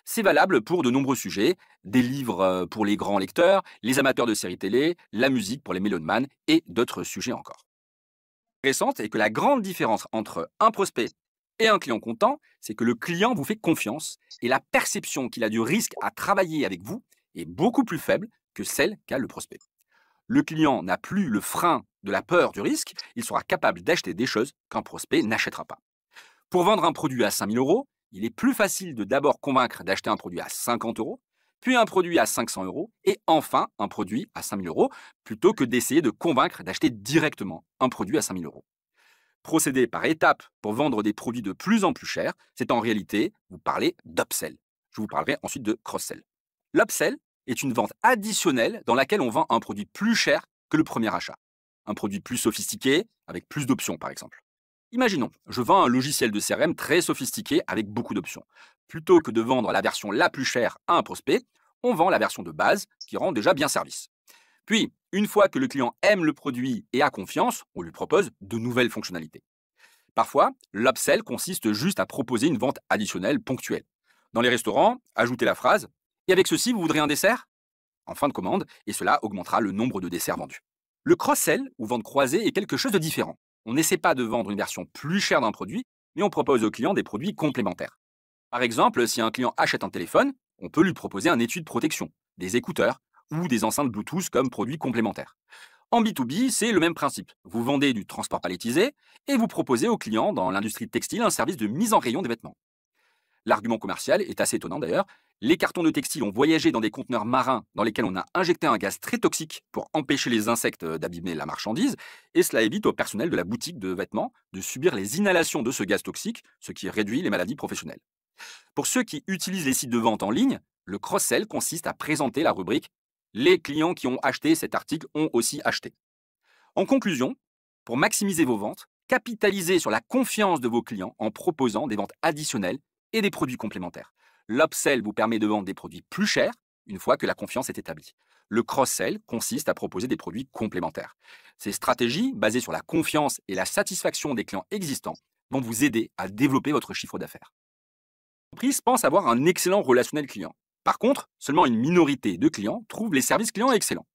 C'est valable pour de nombreux sujets, des livres pour les grands lecteurs, les amateurs de séries télé, la musique pour les mélomanes et d'autres sujets encore. Intéressante est que la grande différence entre un prospect et un client content, c'est que le client vous fait confiance et la perception qu'il a du risque à travailler avec vous est beaucoup plus faible que celle qu'a le prospect. Le client n'a plus le frein de la peur du risque, il sera capable d'acheter des choses qu'un prospect n'achètera pas. Pour vendre un produit à 5 000 euros, il est plus facile de d'abord convaincre d'acheter un produit à 50 euros, puis un produit à 500 euros, et enfin un produit à 5 000 euros, plutôt que d'essayer de convaincre d'acheter directement un produit à 5 000 euros. Procéder par étapes pour vendre des produits de plus en plus chers, c'est en réalité vous parler d'upsell. Je vous parlerai ensuite de cross-sell. L'upsell est une vente additionnelle dans laquelle on vend un produit plus cher que le premier achat. Un produit plus sophistiqué, avec plus d'options par exemple. Imaginons, je vends un logiciel de CRM très sophistiqué avec beaucoup d'options. Plutôt que de vendre la version la plus chère à un prospect, on vend la version de base qui rend déjà bien service. Puis, une fois que le client aime le produit et a confiance, on lui propose de nouvelles fonctionnalités. Parfois, l'upsell consiste juste à proposer une vente additionnelle ponctuelle. Dans les restaurants, ajoutez la phrase « Et avec ceci, vous voudrez un dessert ?» en fin de commande, et cela augmentera le nombre de desserts vendus. Le cross-sell, ou vente croisée, est quelque chose de différent. On n'essaie pas de vendre une version plus chère d'un produit, mais on propose au client des produits complémentaires. Par exemple, si un client achète un téléphone, on peut lui proposer un étui de protection, des écouteurs ou des enceintes Bluetooth comme produits complémentaires. En B2B, c'est le même principe. Vous vendez du transport palettisé et vous proposez au client dans l'industrie textile un service de mise en rayon des vêtements. L'argument commercial est assez étonnant d'ailleurs. Les cartons de textile ont voyagé dans des conteneurs marins dans lesquels on a injecté un gaz très toxique pour empêcher les insectes d'abîmer la marchandise, et cela évite au personnel de la boutique de vêtements de subir les inhalations de ce gaz toxique, ce qui réduit les maladies professionnelles. Pour ceux qui utilisent les sites de vente en ligne, le cross-sell consiste à présenter la rubrique « Les clients qui ont acheté cet article ont aussi acheté ». En conclusion, pour maximiser vos ventes, capitalisez sur la confiance de vos clients en proposant des ventes additionnelles et des produits complémentaires. L'upsell vous permet de vendre des produits plus chers une fois que la confiance est établie. Le cross-sell consiste à proposer des produits complémentaires. Ces stratégies, basées sur la confiance et la satisfaction des clients existants, vont vous aider à développer votre chiffre d'affaires. L'entreprise pense avoir un excellent relationnel client. Par contre, seulement une minorité de clients trouvent les services clients excellents.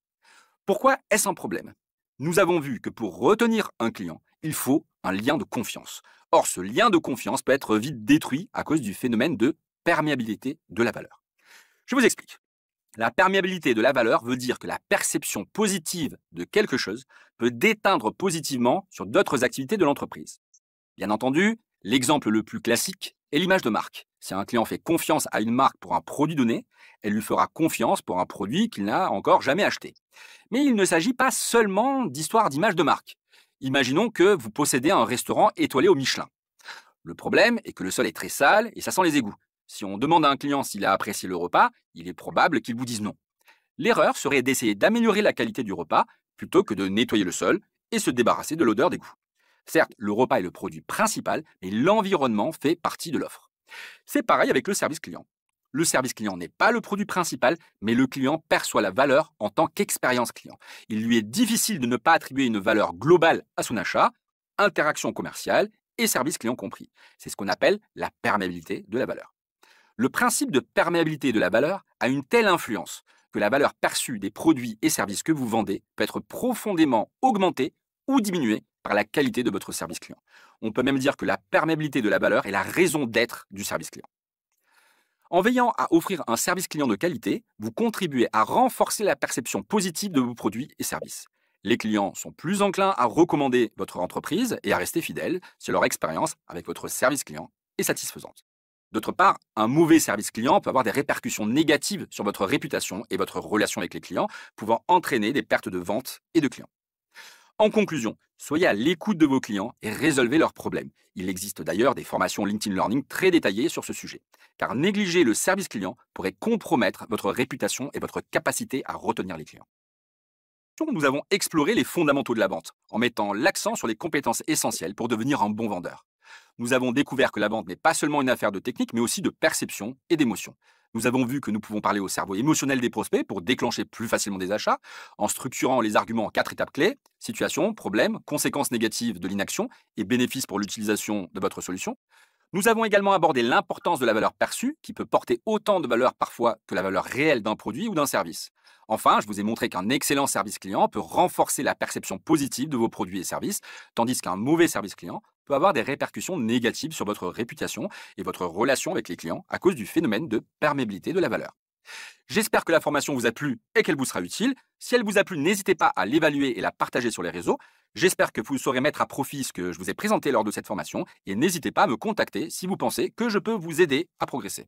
Pourquoi est-ce un problème? Nous avons vu que pour retenir un client, il faut un lien de confiance. Or, ce lien de confiance peut être vite détruit à cause du phénomène de perméabilité de la valeur. Je vous explique. La perméabilité de la valeur veut dire que la perception positive de quelque chose peut déteindre positivement sur d'autres activités de l'entreprise. Bien entendu, l'exemple le plus classique est l'image de marque. Si un client fait confiance à une marque pour un produit donné, elle lui fera confiance pour un produit qu'il n'a encore jamais acheté. Mais il ne s'agit pas seulement d'histoire d'image de marque. Imaginons que vous possédez un restaurant étoilé au Michelin. Le problème est que le sol est très sale et ça sent les égouts. Si on demande à un client s'il a apprécié le repas, il est probable qu'il vous dise non. L'erreur serait d'essayer d'améliorer la qualité du repas plutôt que de nettoyer le sol et se débarrasser de l'odeur d'égout. Certes, le repas est le produit principal, mais l'environnement fait partie de l'offre. C'est pareil avec le service client. Le service client n'est pas le produit principal, mais le client perçoit la valeur en tant qu'expérience client. Il lui est difficile de ne pas attribuer une valeur globale à son achat, interaction commerciale et service client compris. C'est ce qu'on appelle la perméabilité de la valeur. Le principe de perméabilité de la valeur a une telle influence que la valeur perçue des produits et services que vous vendez peut être profondément augmentée ou diminuée par la qualité de votre service client. On peut même dire que la perméabilité de la valeur est la raison d'être du service client. En veillant à offrir un service client de qualité, vous contribuez à renforcer la perception positive de vos produits et services. Les clients sont plus enclins à recommander votre entreprise et à rester fidèles si leur expérience avec votre service client est satisfaisante. D'autre part, un mauvais service client peut avoir des répercussions négatives sur votre réputation et votre relation avec les clients, pouvant entraîner des pertes de ventes et de clients. En conclusion, soyez à l'écoute de vos clients et résolvez leurs problèmes. Il existe d'ailleurs des formations LinkedIn Learning très détaillées sur ce sujet, car négliger le service client pourrait compromettre votre réputation et votre capacité à retenir les clients. Nous avons exploré les fondamentaux de la vente, en mettant l'accent sur les compétences essentielles pour devenir un bon vendeur. Nous avons découvert que la vente n'est pas seulement une affaire de technique, mais aussi de perception et d'émotion. Nous avons vu que nous pouvons parler au cerveau émotionnel des prospects pour déclencher plus facilement des achats, en structurant les arguments en 4 étapes clés: situation, problème, conséquences négatives de l'inaction et bénéfices pour l'utilisation de votre solution. Nous avons également abordé l'importance de la valeur perçue, qui peut porter autant de valeur parfois que la valeur réelle d'un produit ou d'un service. Enfin, je vous ai montré qu'un excellent service client peut renforcer la perception positive de vos produits et services, tandis qu'un mauvais service client peut avoir des répercussions négatives sur votre réputation et votre relation avec les clients à cause du phénomène de perméabilité de la valeur. J'espère que la formation vous a plu et qu'elle vous sera utile. Si elle vous a plu, n'hésitez pas à l'évaluer et la partager sur les réseaux. J'espère que vous saurez mettre à profit ce que je vous ai présenté lors de cette formation et n'hésitez pas à me contacter si vous pensez que je peux vous aider à progresser.